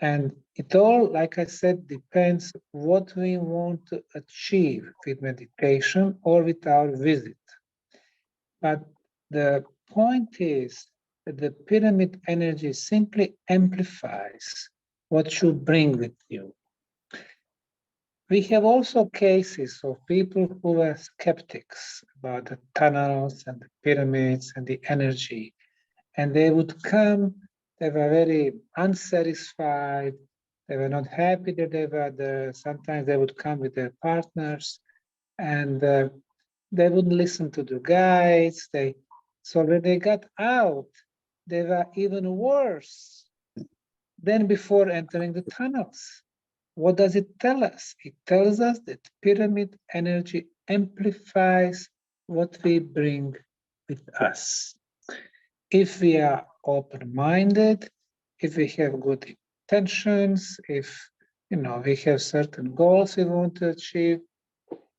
And it all, like I said, depends what we want to achieve with meditation or with our visit. But the point is that the pyramid energy simply amplifies what you bring with you. We have also cases of people who were skeptics about the tunnels and the pyramids and the energy. And they would come, they were very unsatisfied, they were not happy that they were there. Sometimes they would come with their partners and they wouldn't listen to the guides. So when they got out, they were even worse than before entering the tunnels. What does it tell us? It tells us that pyramid energy amplifies what we bring with us. If we are open-minded, if we have good intentions, if we have certain goals we want to achieve,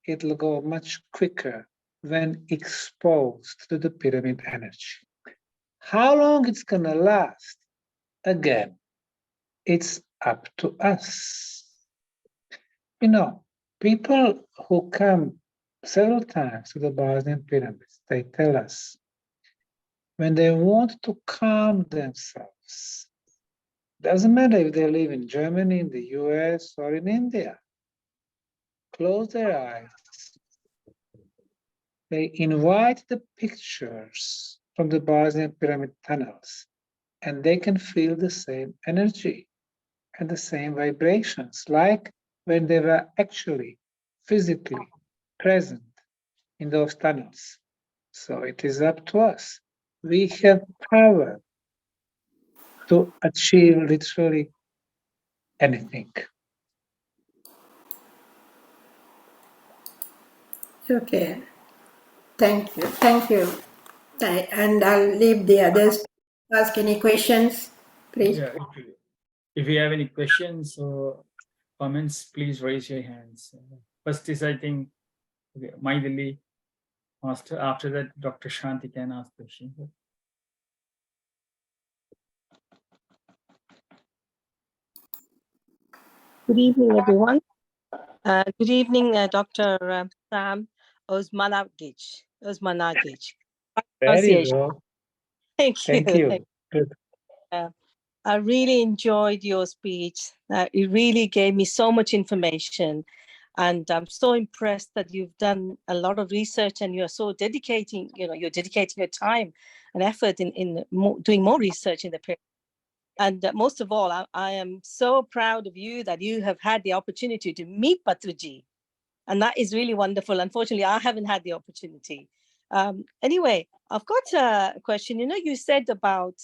it'll go much quicker when exposed to the pyramid energy. How long it's gonna last? Again, it's up to us. People who come several times to the Bosnian pyramids, they tell us when they want to calm themselves, doesn't matter if they live in Germany, in the US, or in India, close their eyes. They invite the pictures from the Bosnian pyramid tunnels, and they can feel the same energy and the same vibrations, like when they were actually physically present in those tunnels. So it is up to us. We have power to achieve literally anything. Okay. Thank you. Thank you. And I'll leave the others to ask any questions, please. Yeah, if you have any questions or comments, please raise your hands. First is, I think, okay, Maidali Master. After that, Dr. Shanti can ask questions. Good evening, everyone. Good evening, Dr. Sam Osmanagic. There you go. Thank you. Thank you. Good. I really enjoyed your speech. It really gave me so much information. And I'm so impressed that you've done a lot of research and you're so dedicating, you're dedicating your time and effort in doing more research in the period. And most of all, I am so proud of you that you have had the opportunity to meet Patruji. And that is really wonderful. Unfortunately, I haven't had the opportunity. Anyway, I've got a question. You said about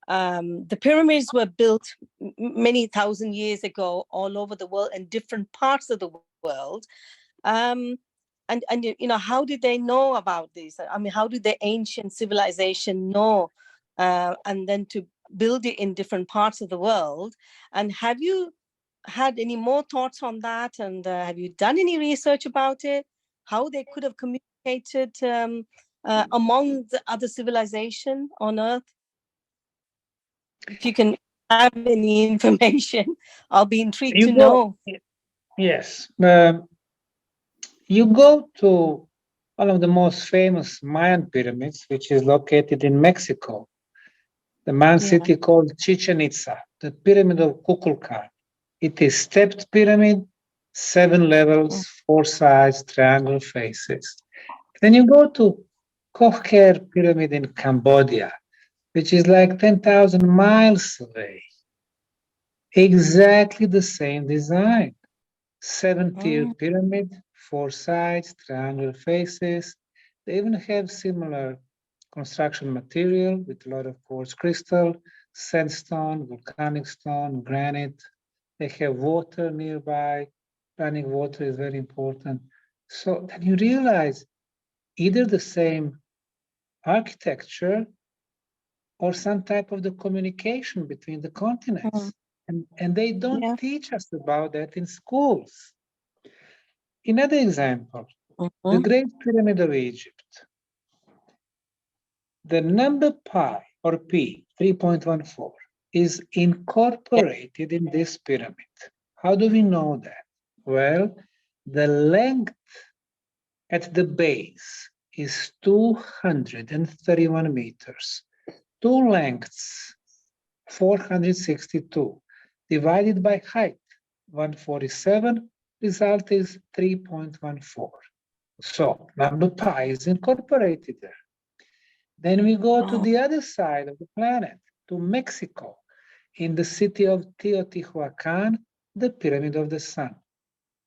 the pyramids were built many thousand years ago all over the world in different parts of the world. And how did they know about this? I mean, how did the ancient civilization know and then to build it in different parts of the world? And have you had any more thoughts on that? And have you done any research about it? How they could have communicated among the other civilization on Earth? If you can have any information, I'll be intrigued to know. Yes. You go to one of the most famous Mayan pyramids, which is located in Mexico, the Mayan city called Chichen Itza, the pyramid of Kukulkan. It is stepped pyramid, 7 levels, 4 sides, triangle faces. Then you go to Kokher pyramid in Cambodia, which is like 10,000 miles away. Exactly the same design. 7-tiered pyramid, 4 sides, triangle faces. They even have similar construction material with a lot of quartz crystal, sandstone, volcanic stone, granite. They have water nearby. Running water is very important. So then you realize either the same architecture or some type of the communication between the continents. And they don't teach us about that in schools. Another example, the Great Pyramid of Egypt. The number pi or p, 3.14, is incorporated in this pyramid. How do we know that? Well, the length at the base is 231 meters. Two lengths, 462, divided by height, 147, result is 3.14. So number pi is incorporated there. Then we go to the other side of the planet, to Mexico, in the city of Teotihuacan, the Pyramid of the Sun.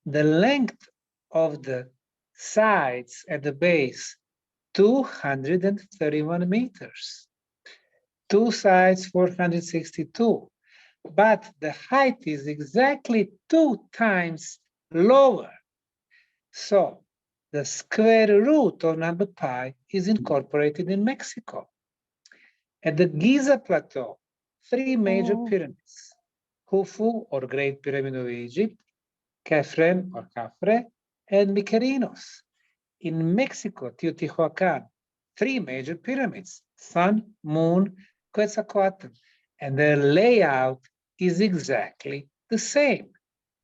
The length of the sides at the base, 231 meters. Two sides, 462. But the height is exactly 2 times lower. So the square root of number pi is incorporated in Mexico. At the Giza Plateau, 3 major pyramids, Khufu or Great Pyramid of Egypt, Khafre or Khafre, and Mykerinos. In Mexico, Teotihuacan, 3 major pyramids, Sun, Moon, Quetzalcoatl, and their layout is exactly the same.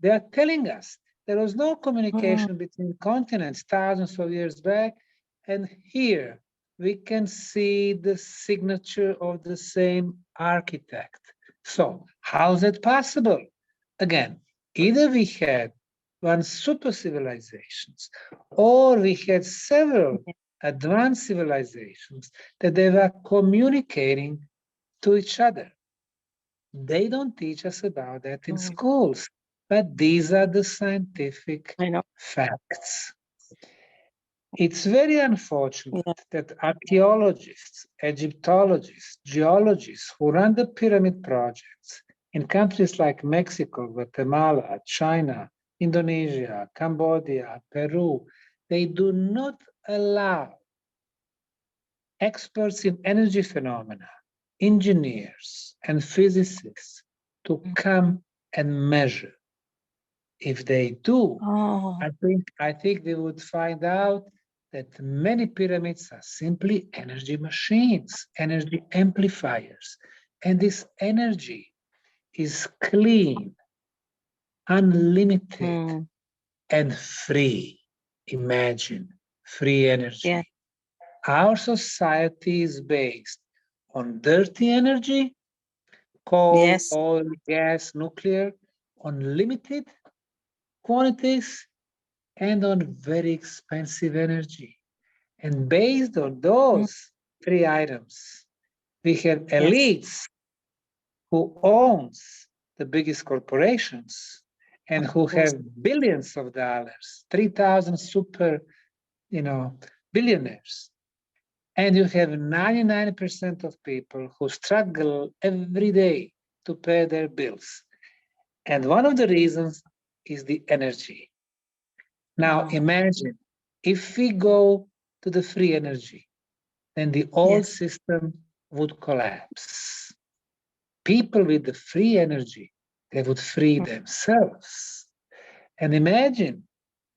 They are telling us there was no communication between continents thousands of years back, and here we can see the signature of the same architect. So how is it possible? Again, either we had one super civilizations, or we had several advanced civilizations that they were communicating to each other. They don't teach us about that in schools, but these are the scientific facts. It's very unfortunate that archaeologists, Egyptologists, geologists who run the pyramid projects in countries like Mexico, Guatemala, China, Indonesia, Cambodia, Peru, they do not allow experts in energy phenomena, engineers, and physicists to come and measure. If they do, I think they would find out that many pyramids are simply energy machines, energy amplifiers. And this energy is clean, unlimited, and free. Imagine free energy. Our society is based on dirty energy, coal, oil, gas, nuclear, on limited quantities, and on very expensive energy. And based on those 3 items, we have elites who owns the biggest corporations and who have billions of dollars, 3,000 super, billionaires. And you have 99% of people who struggle every day to pay their bills. And one of the reasons is the energy. Now imagine if we go to the free energy, then the old system would collapse. People with the free energy, they would free themselves. And imagine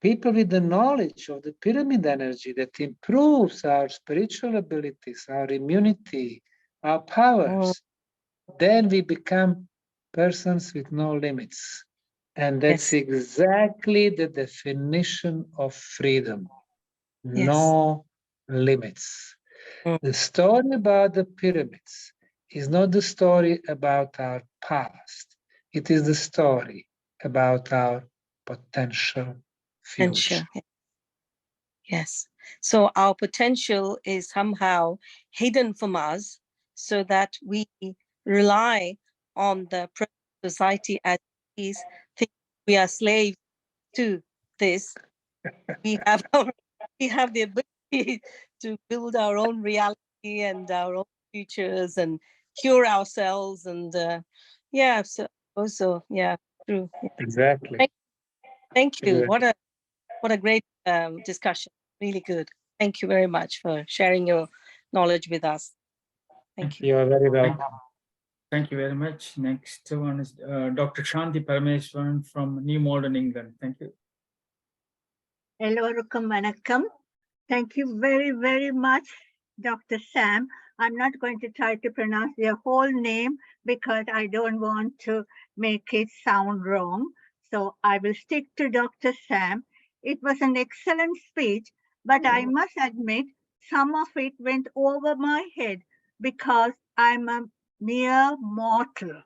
people with the knowledge of the pyramid energy that improves our spiritual abilities, our immunity, our powers, then we become persons with no limits. And that's exactly the definition of freedom. no limits. Mm. The story about the pyramids is not the story about our past. It is the story about our potential And future. sure. Yes. So our potential is somehow hidden from us so that we rely on the society as is, think we are slaves to this. We have we have the ability to build our own reality and our own futures and cure ourselves and yeah, so also yeah, true. Yeah. Exactly. Thank you. Exactly. What a great discussion. Really good. Thank you very much for sharing your knowledge with us. Thank you. You are very welcome. Thank you very much. Next one is Dr. Shanti Parameswaran from New Malden, England. Thank you. Elorukum Vanakkam. Thank you very, very much, Dr. Sam. I'm not going to try to pronounce your whole name because I don't want to make it sound wrong. So I will stick to Dr. Sam. It was an excellent speech, but I must admit some of it went over my head because I'm a mere mortal.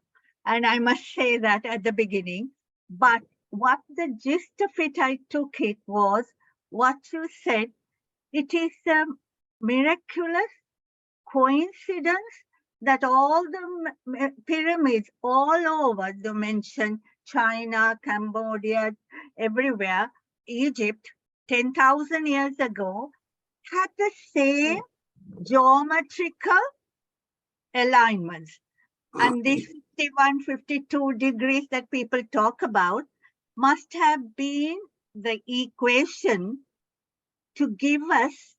And I must say that at the beginning. But what the gist of it I took it was what you said. It is a miraculous coincidence that all the pyramids all over, you mentioned China, Cambodia, everywhere, Egypt, 10,000 years ago, had the same geometrical alignments. And this 51, 52 degrees that people talk about must have been the equation to give us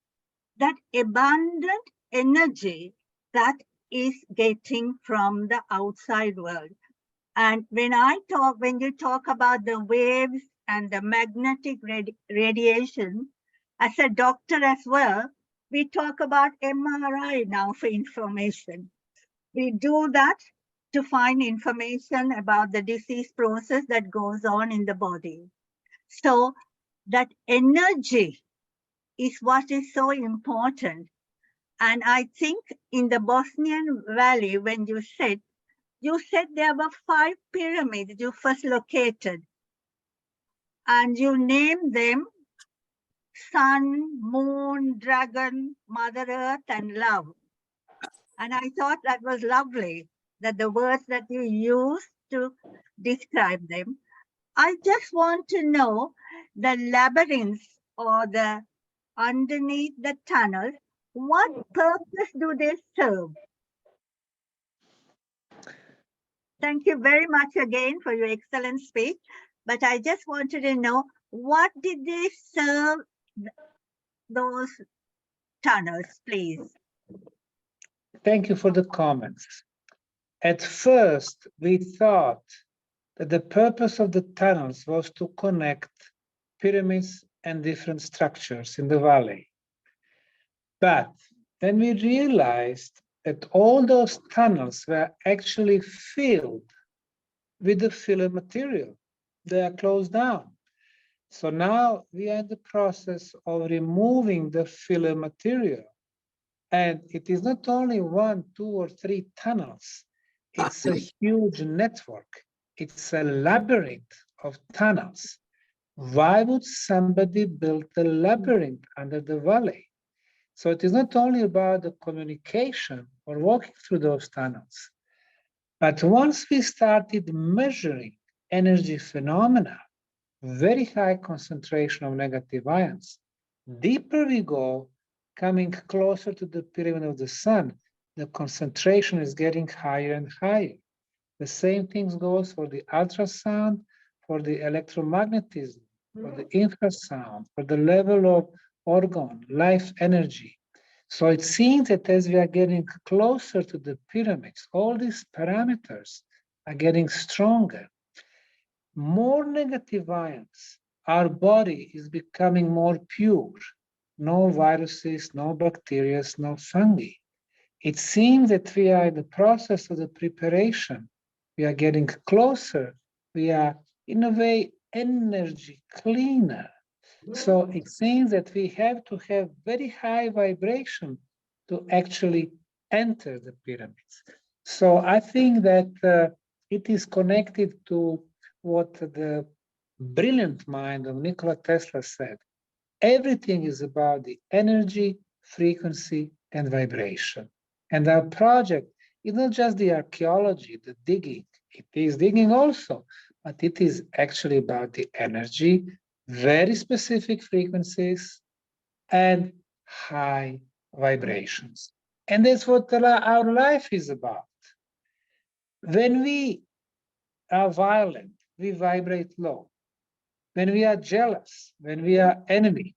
that abundant energy that is getting from the outside world. And when you talk about the waves and the magnetic radiation, as a doctor as well, we talk about MRI now for information. We do that to find information about the disease process that goes on in the body. So that energy is what is so important. And I think in the Bosnian Valley, when you said there were 5 pyramids you first located. And you named them Sun, Moon, Dragon, Mother Earth, and Love. And I thought that was lovely, that the words that you used to describe them. I just want to know the labyrinths or the underneath the tunnel, what purpose do they serve? Thank you very much again for your excellent speech. But I just wanted to know, what did they serve those tunnels, please? Thank you for the comments. At first, we thought that the purpose of the tunnels was to connect pyramids and different structures in the valley. But then we realized that all those tunnels were actually filled with the filler material. They are closed down. So now we are in the process of removing the filler material. And it is not only 1, 2, or 3 tunnels. It's a huge network. It's a labyrinth of tunnels. Why would somebody build a labyrinth under the valley? So it is not only about the communication or walking through those tunnels, but once we started measuring energy phenomena, very high concentration of negative ions, deeper we go, coming closer to the pyramid of the sun, the concentration is getting higher and higher. The same thing goes for the ultrasound, for the electromagnetism, for the infrasound, for the level of organ, life energy. So it seems that as we are getting closer to the pyramids, all these parameters are getting stronger. More negative ions, our body is becoming more pure. No viruses, no bacteria, no fungi. It seems that we are in the process of the preparation. We are getting closer. We are, in a way, energy cleaner. So it seems that we have to have very high vibration to actually enter the pyramids. So I think that it is connected to what the brilliant mind of Nikola Tesla said. Everything is about the energy, frequency, and vibration. And our project is not just the archaeology, the digging. It is digging also, but it is actually about the energy, very specific frequencies, and high vibrations. And that's what our life is about. When we are violent, we vibrate low. When we are jealous, when we are enemy,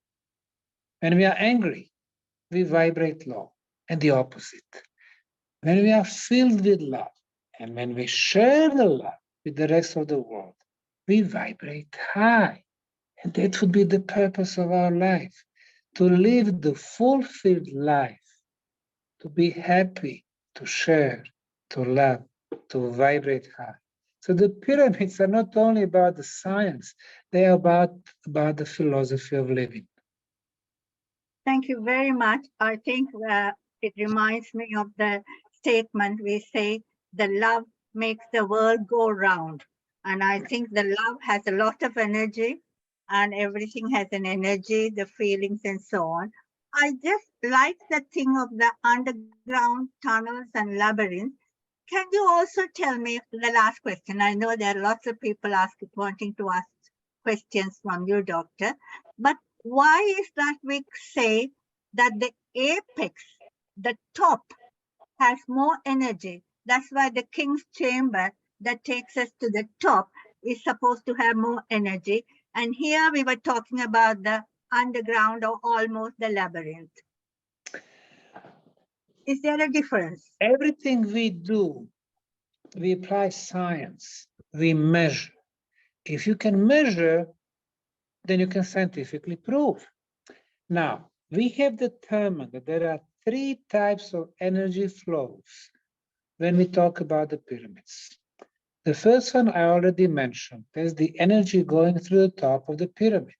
when we are angry, we vibrate low. And the opposite. When we are filled with love, and when we share the love with the rest of the world, we vibrate high. And that would be the purpose of our life, to live the fulfilled life, to be happy, to share, to love, to vibrate high. So the pyramids are not only about the science, they are about the philosophy of living. Thank you very much. I think it reminds me of the statement we say, the love makes the world go round. And I think the love has a lot of energy, and everything has an energy, the feelings and so on. I just like the thing of the underground tunnels and labyrinths. Can you also tell me the last question? I know there are lots of people wanting to ask questions from you, Doctor, but why is that we say that the apex, the top, has more energy? That's why the king's chamber that takes us to the top is supposed to have more energy. And here we were talking about the underground or almost the labyrinth. Is there a difference? Everything we do, we apply science, we measure. If you can measure, then you can scientifically prove. Now, we have determined that there are 3 types of energy flows when we talk about the pyramids. The first one I already mentioned, there's the energy going through the top of the pyramid.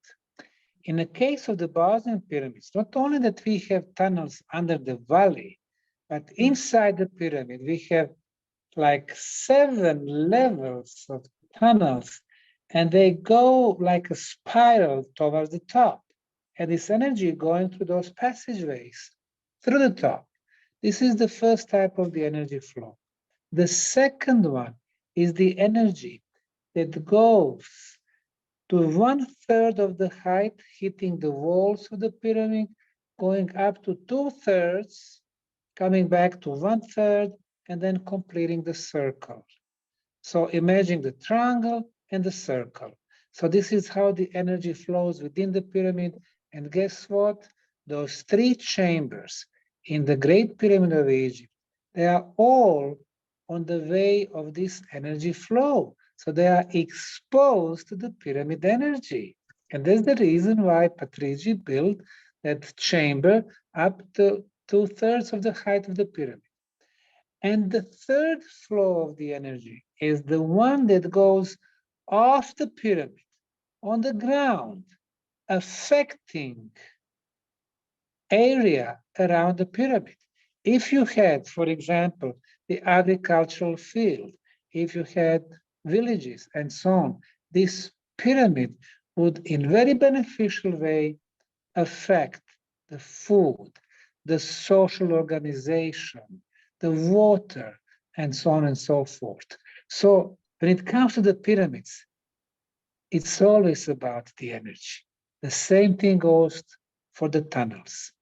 In the case of the Bosnian pyramids, not only that we have tunnels under the valley, but inside the pyramid, we have like 7 levels of tunnels, and they go like a spiral towards the top. And this energy going through those passageways through the top. This is the first type of the energy flow. The second one is the energy that goes to 1/3 of the height, hitting the walls of the pyramid, going up to 2/3, coming back to 1/3, and then completing the circle. So imagine the triangle and the circle. So this is how the energy flows within the pyramid. And guess what? Those 3 chambers in the Great Pyramid of Egypt, they are all on the way of this energy flow. So they are exposed to the pyramid energy. And that's the reason why Patrici built that chamber up to 2/3 of the height of the pyramid. And the third flow of the energy is the one that goes off the pyramid, on the ground, affecting area around the pyramid. If you had, for example, the agricultural field, if you had villages and so on, this pyramid would in very beneficial way affect the food, the social organization, the water, and so on and so forth. So when it comes to the pyramids, it's always about the energy. The same thing goes for the tunnels.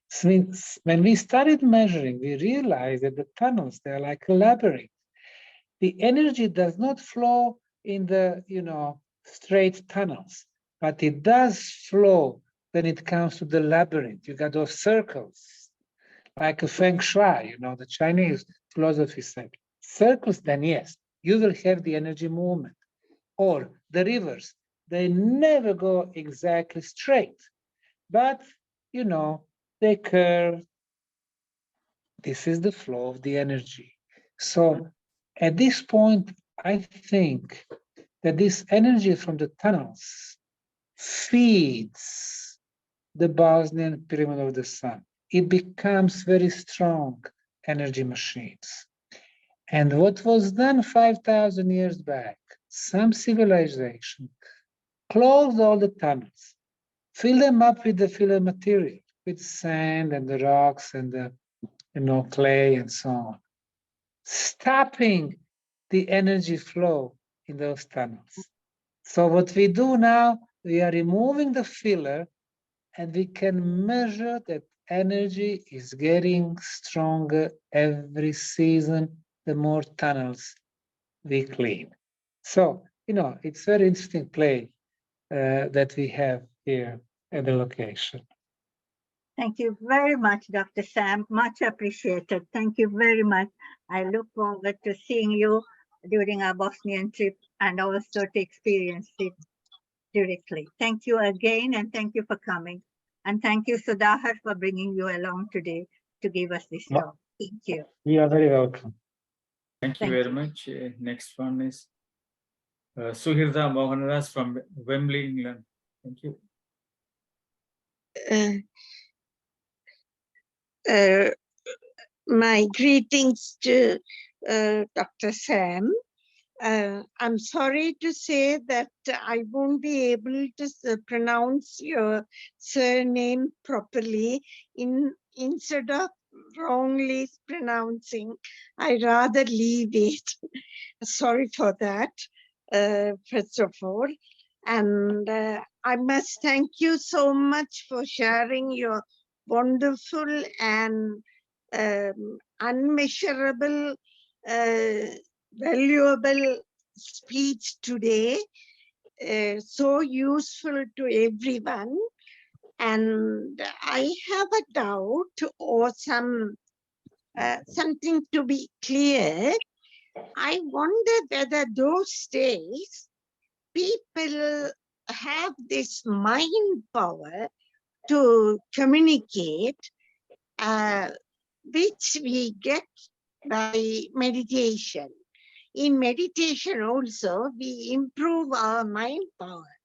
Since when we started measuring, we realized that the tunnels, they're like a labyrinth. The energy does not flow in the, straight tunnels, but it does flow when it comes to the labyrinth. You got those circles, like a feng shui, the Chinese philosophy said. Circles, then yes, you will have the energy movement. Or the rivers, they never go exactly straight, but, they curve. This is the flow of the energy. So at this point, I think that this energy from the tunnels feeds the Bosnian pyramid of the sun. It becomes very strong energy machines. And what was done 5,000 years back, some civilization closed all the tunnels, fill them up with the filler material, with sand and the rocks and the clay and so on, stopping the energy flow in those tunnels. So what we do now, we are removing the filler, and we can measure that energy is getting stronger every season, the more tunnels we clean. So, it's very interesting play that we have here at the location. Thank you very much, Dr. Sam. Much appreciated. Thank you very much. I look forward to seeing you during our Bosnian trip and also to experience it directly. Thank you again, and thank you for coming. And thank you, Sudhakar, for bringing you along today to give us this talk. Thank you. You are very welcome. Thank you very much. Next one is Suhirda Mohanras from Wembley, England. Thank you. My greetings to Dr. Sam. I'm sorry to say that I won't be able to pronounce your surname properly. Instead of wrongly pronouncing, I rather leave it. Sorry for that, first of all. And I must thank you so much for sharing your wonderful and unmeasurable, valuable speech today, so useful to everyone. And I have a doubt or something to be clear. I wonder whether those days people have this mind power to communicate, which we get by meditation. In meditation also, we improve our mind power,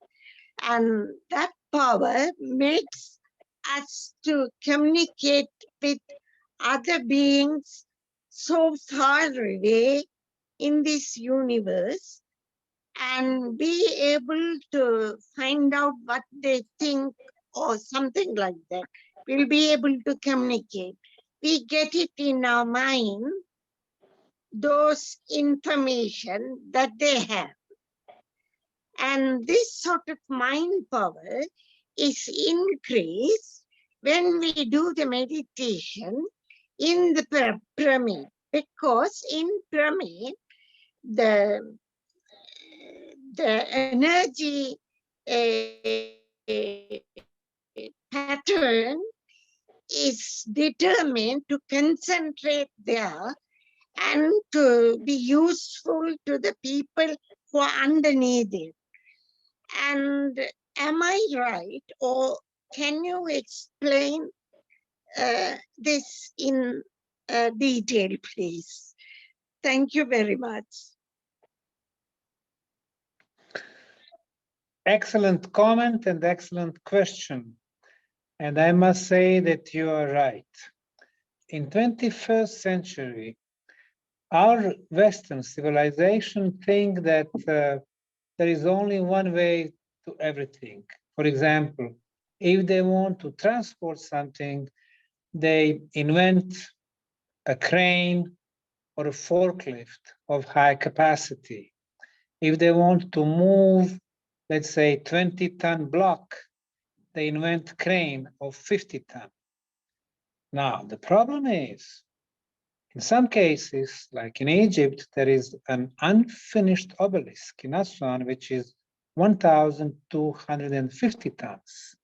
and that power makes us to communicate with other beings so far away in this universe and be able to find out what they think or something like that. We'll be able to communicate. We get it in our mind, those information that they have. And this sort of mind power is increased when we do the meditation in the pyramid, because in pyramid, the energy pattern is determined to concentrate there and to be useful to the people who are underneath it. And am I right, or can you explain this in detail, please? Thank you very much. Excellent comment and excellent question. And I must say that you are right. In 21st century, our Western civilization think that there is only one way to everything. For example, if they want to transport something, they invent a crane or a forklift of high capacity. If they want to move, let's say, 20-ton block, they invent crane of 50-ton. Now, the problem is, in some cases, like in Egypt, there is an unfinished obelisk in Aswan, which is 1,250 tons.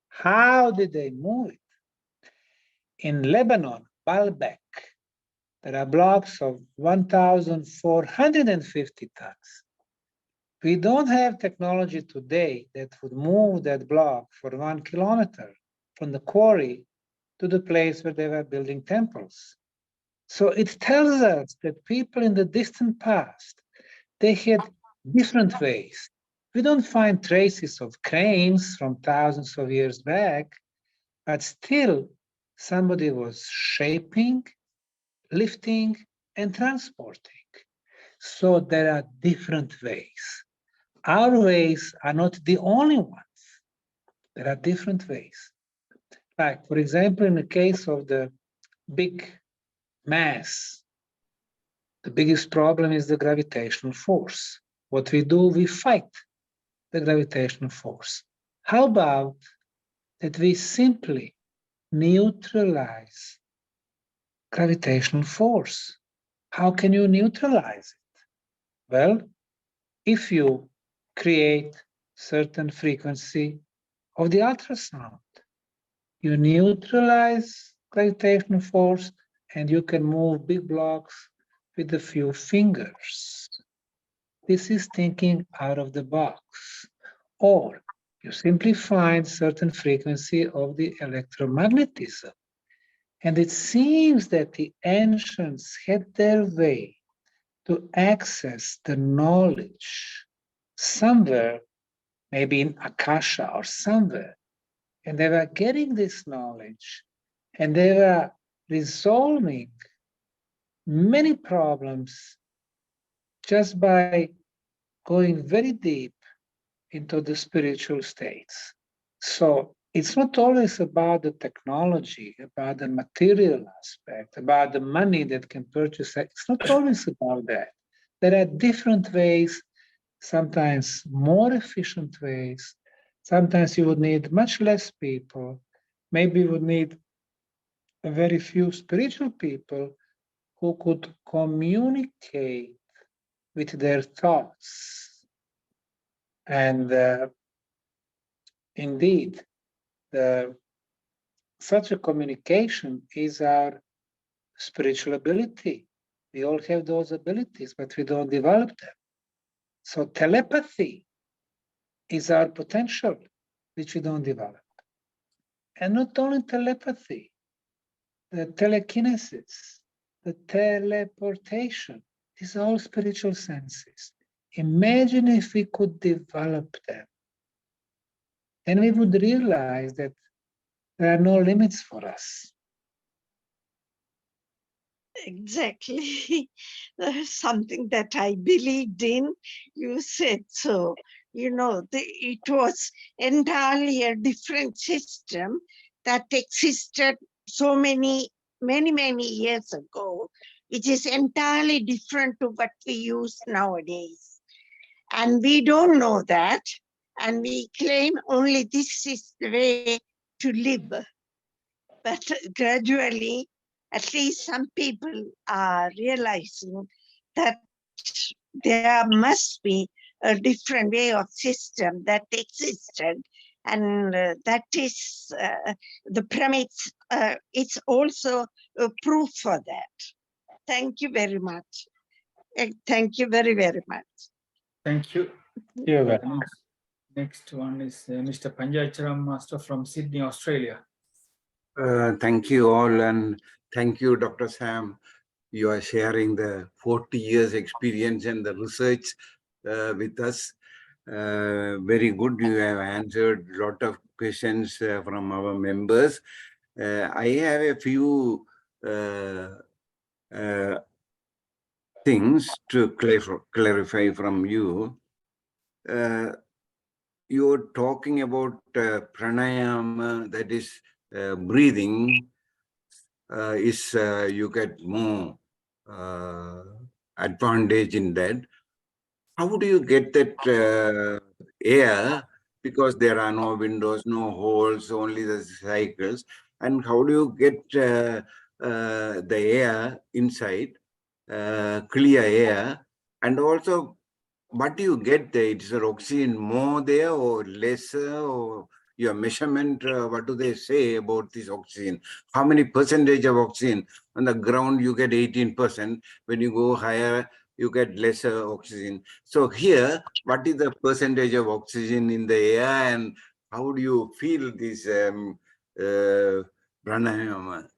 How did they move it? In Lebanon, Baalbek, there are blocks of 1,450 tons. We don't have technology today that would move that block for 1 kilometer from the quarry to the place where they were building temples. So it tells us that people in the distant past, they had different ways, We don't find traces of cranes from thousands of years back, but still somebody was shaping, lifting, and transporting. So there are different ways. Our ways are not the only ones. There are different ways. Like, for example, in the case of the big mass, the biggest problem is the gravitational force. What we do, we fight the gravitational force. How about that we simply neutralize gravitational force? How can you neutralize it? Well, if you create certain frequency of the ultrasound, you neutralize gravitational force and you can move big blocks with a few fingers. This is thinking out of the box. Or you simply find certain frequency of the electromagnetism. And it seems that the ancients had their way to access the knowledge somewhere, maybe in Akasha or somewhere. And they were getting this knowledge and they were resolving many problems just by going very deep into the spiritual states. So it's not always about the technology, about the material aspect, about the money that can purchase it. It's not always about that. There are different ways, sometimes more efficient ways. Sometimes you would need much less people. Maybe you would need a very few spiritual people who could communicate with their thoughts. And indeed, such a communication is our spiritual ability. We all have those abilities, but we don't develop them. So telepathy is our potential, which we don't develop. And not only telepathy, the telekinesis, the teleportation, these are all spiritual senses. Imagine if we could develop them. Then we would realize that there are no limits for us. Exactly. There's something that I believed in. You said so. You know, it was entirely a different system that existed so many years ago, which is entirely different to what we use nowadays. And we don't know that. And we claim only this is the way to live. But gradually, at least some people are realizing that there must be a different way of system that existed, and that is the premise. It's also a proof for that. Thank you very much. Thank you very, very much. Thank you. You're welcome. Next one is Mr. Panjacharam Master from Sydney, Australia. Thank you all, and thank you, Dr. Sam. You are sharing the 40 years experience and the research with us. Very good. You have answered a lot of questions from our members. I have a few things to clarify from you. You're talking about pranayama, that is breathing, you get more advantage in that. How do you get that air? Because there are no windows, no holes, only the cycles. And how do you get the air inside, clear air? And also, what do you get there? Is there oxygen more there or lesser, or your measurement? What do they say about this oxygen? How many percentage of oxygen? On the ground, you get 18%. When you go higher, you get lesser oxygen. So here, what is the percentage of oxygen in the air, and how do you feel this pranayama?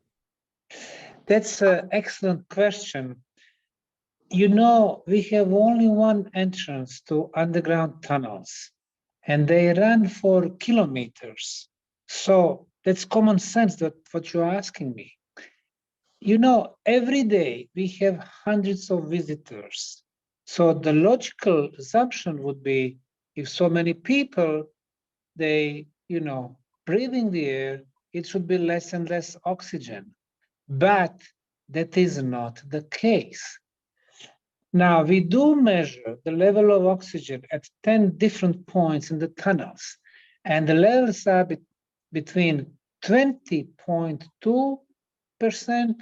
That's an excellent question. You know, we have only one entrance to underground tunnels, and they run for kilometers. So that's common sense, that what you're asking me. You know, every day we have hundreds of visitors. So the logical assumption would be, if so many people, they, you know, breathing the air, it should be less and less oxygen. But that is not the case. Now, we do measure the level of oxygen at 10 different points in the tunnels, and the levels are between 20.2%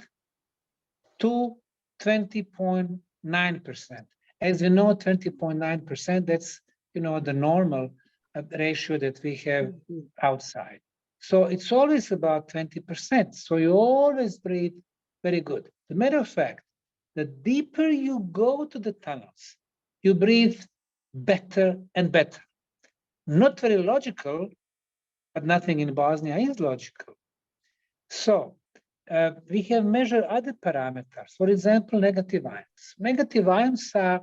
to 20.9%. As you know, 20.9%, that's, you know, the normal ratio that we have outside. So it's always about 20%. So you always breathe very good. As a matter of fact, the deeper you go to the tunnels, you breathe better and better. Not very logical, but nothing in Bosnia is logical. So we have measured other parameters. For example, negative ions. Negative ions are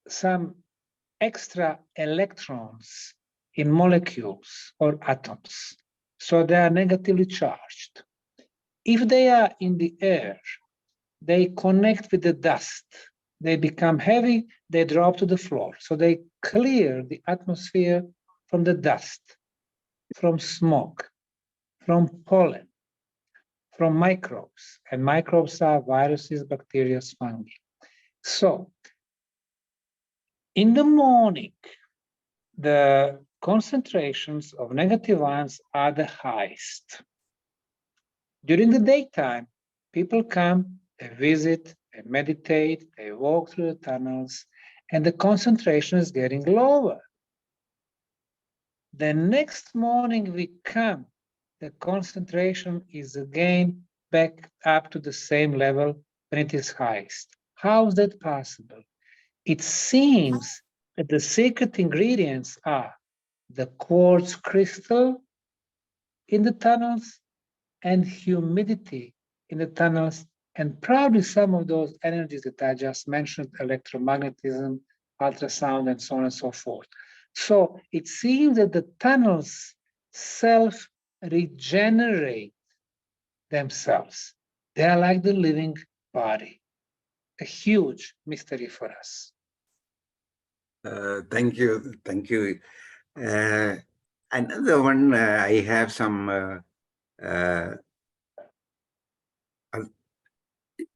some extra electrons in molecules or atoms. So they are negatively charged. If they are in the air, they connect with the dust. They become heavy, they drop to the floor. So they clear the atmosphere from the dust, from smoke, from pollen, from microbes. And microbes are viruses, bacteria, fungi. So in the morning, the concentrations of negative ions are the highest. During the daytime, people come, they visit, they meditate, they walk through the tunnels, and the concentration is getting lower. The next morning we come, the concentration is again back up to the same level when it is highest. How is that possible? It seems that the secret ingredients are the quartz crystal in the tunnels and humidity in the tunnels, and probably some of those energies that I just mentioned, electromagnetism, ultrasound, and so on and so forth. So it seems that the tunnels self-regenerate themselves. They are like the living body, a huge mystery for us. Thank you. Thank you. Another one, I have some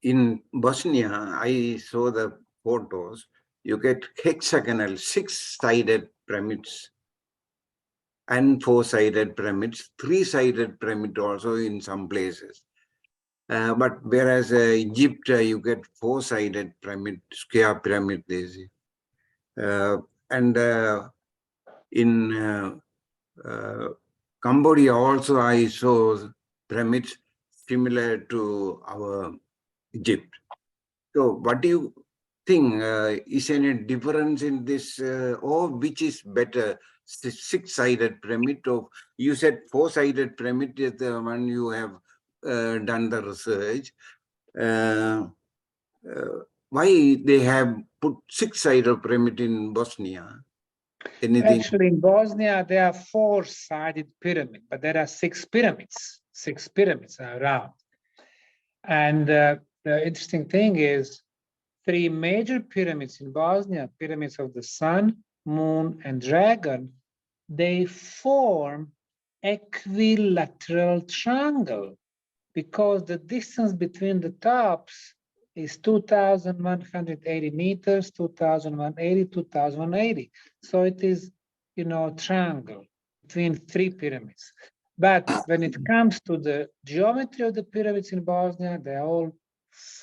in Bosnia, I saw the photos. You get hexagonal, 6-sided pyramids and 4-sided pyramids, 3-sided pyramid also in some places. But whereas Egypt, you get 4-sided pyramid, square pyramid, they say. And in Cambodia also, I saw pyramids similar to our Egypt. So what do you think? Is any difference in this, or which is better, 6-sided pyramid? Or you said 4-sided pyramid is the one you have done the research. Why they have put 6-sided pyramid in Bosnia? Anything? Actually, in Bosnia, there are 4-sided pyramids, but there are 6 pyramids. 6 pyramids are around. And the interesting thing is 3 major pyramids in Bosnia, pyramids of the sun, moon, and dragon, they form equilateral triangle because the distance between the tops is 2,180 meters, 2,180, 2,180. So it is, you know, triangle between 3 pyramids. But when it comes to the geometry of the pyramids in Bosnia, they're all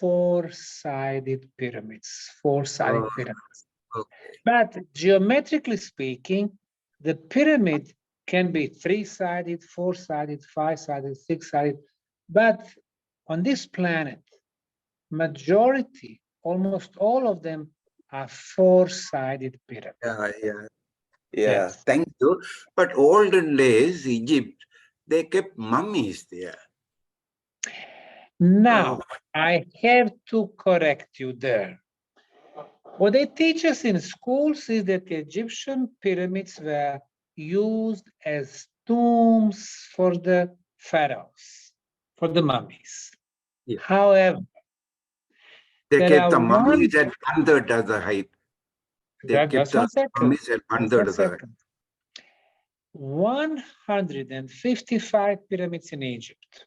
4-sided pyramids, 4-sided pyramids. Okay. But geometrically speaking, the pyramid can be 3-sided, 4-sided, 5-sided, 6-sided. But on this planet, majority, almost all of them are 4-sided pyramids. Yeah. Yes. Thank you. But olden days, Egypt, they kept mummies there. Now, I have to correct you there. What they teach us in schools is that the Egyptian pyramids were used as tombs for the pharaohs, for the mummies. Yeah. However, They there kept are the mummies one- at 1/3 of the height. They kept Just the one second. mummies at 1/3 of Just the one height. second. 155 pyramids in Egypt.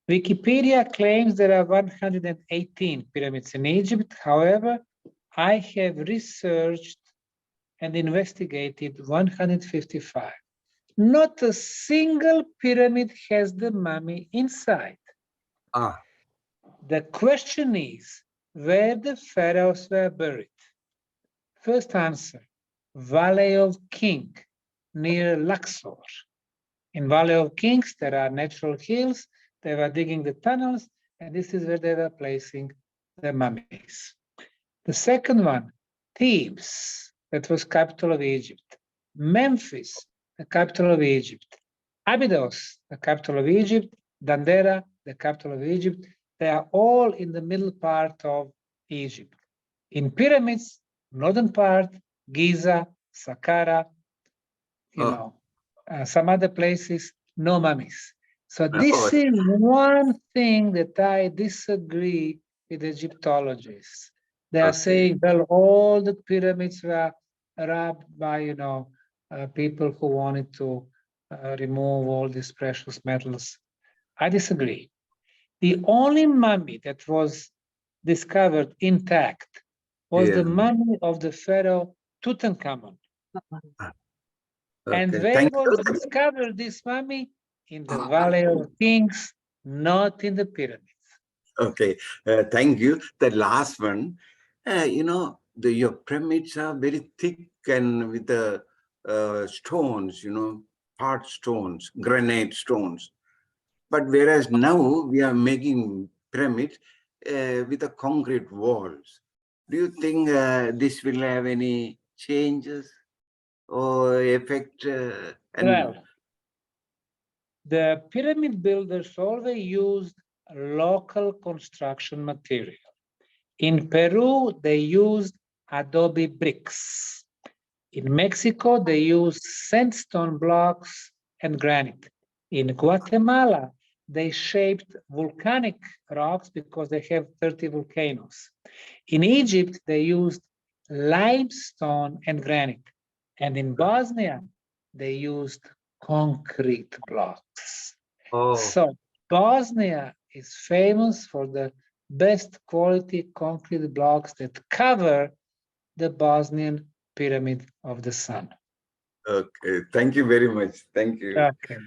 Wikipedia claims there are 118 pyramids in Egypt. However, I have researched and investigated 155. Not a single pyramid has the mummy inside. Ah, The question is where the pharaohs were buried. First answer, Valley of King, near Luxor. In Valley of Kings, there are natural hills. They were digging the tunnels, and this is where they were placing the mummies. The second one, Thebes, that was capital of Egypt. Memphis, the capital of Egypt. Abydos, the capital of Egypt. Dendera, the capital of Egypt. They are all in the middle part of Egypt. In pyramids, northern part, Giza, Saqqara, some other places, no mummies. So this is one thing that I disagree with Egyptologists. They are saying, well, all the pyramids were robbed by, people who wanted to remove all these precious metals. I disagree. The only mummy that was discovered intact was the mummy of the pharaoh Tutankhamun. And where was discovered this mummy? In the Valley of Kings, not in the pyramids. Okay, thank you. The last one, your pyramids are very thick and with the stones, hard stones, granite stones. But whereas now we are making pyramids with the concrete walls. Do you think this will have any changes or effect? Well, the pyramid builders always used local construction material. In Peru, they used adobe bricks. In Mexico, they used sandstone blocks and granite. In Guatemala, they shaped volcanic rocks because they have 30 volcanoes. In Egypt, they used limestone and granite. And in Bosnia, they used concrete blocks. So Bosnia is famous for the best quality concrete blocks that cover the Bosnian Pyramid of the Sun. Okay, thank you very much. Thank you. Okay.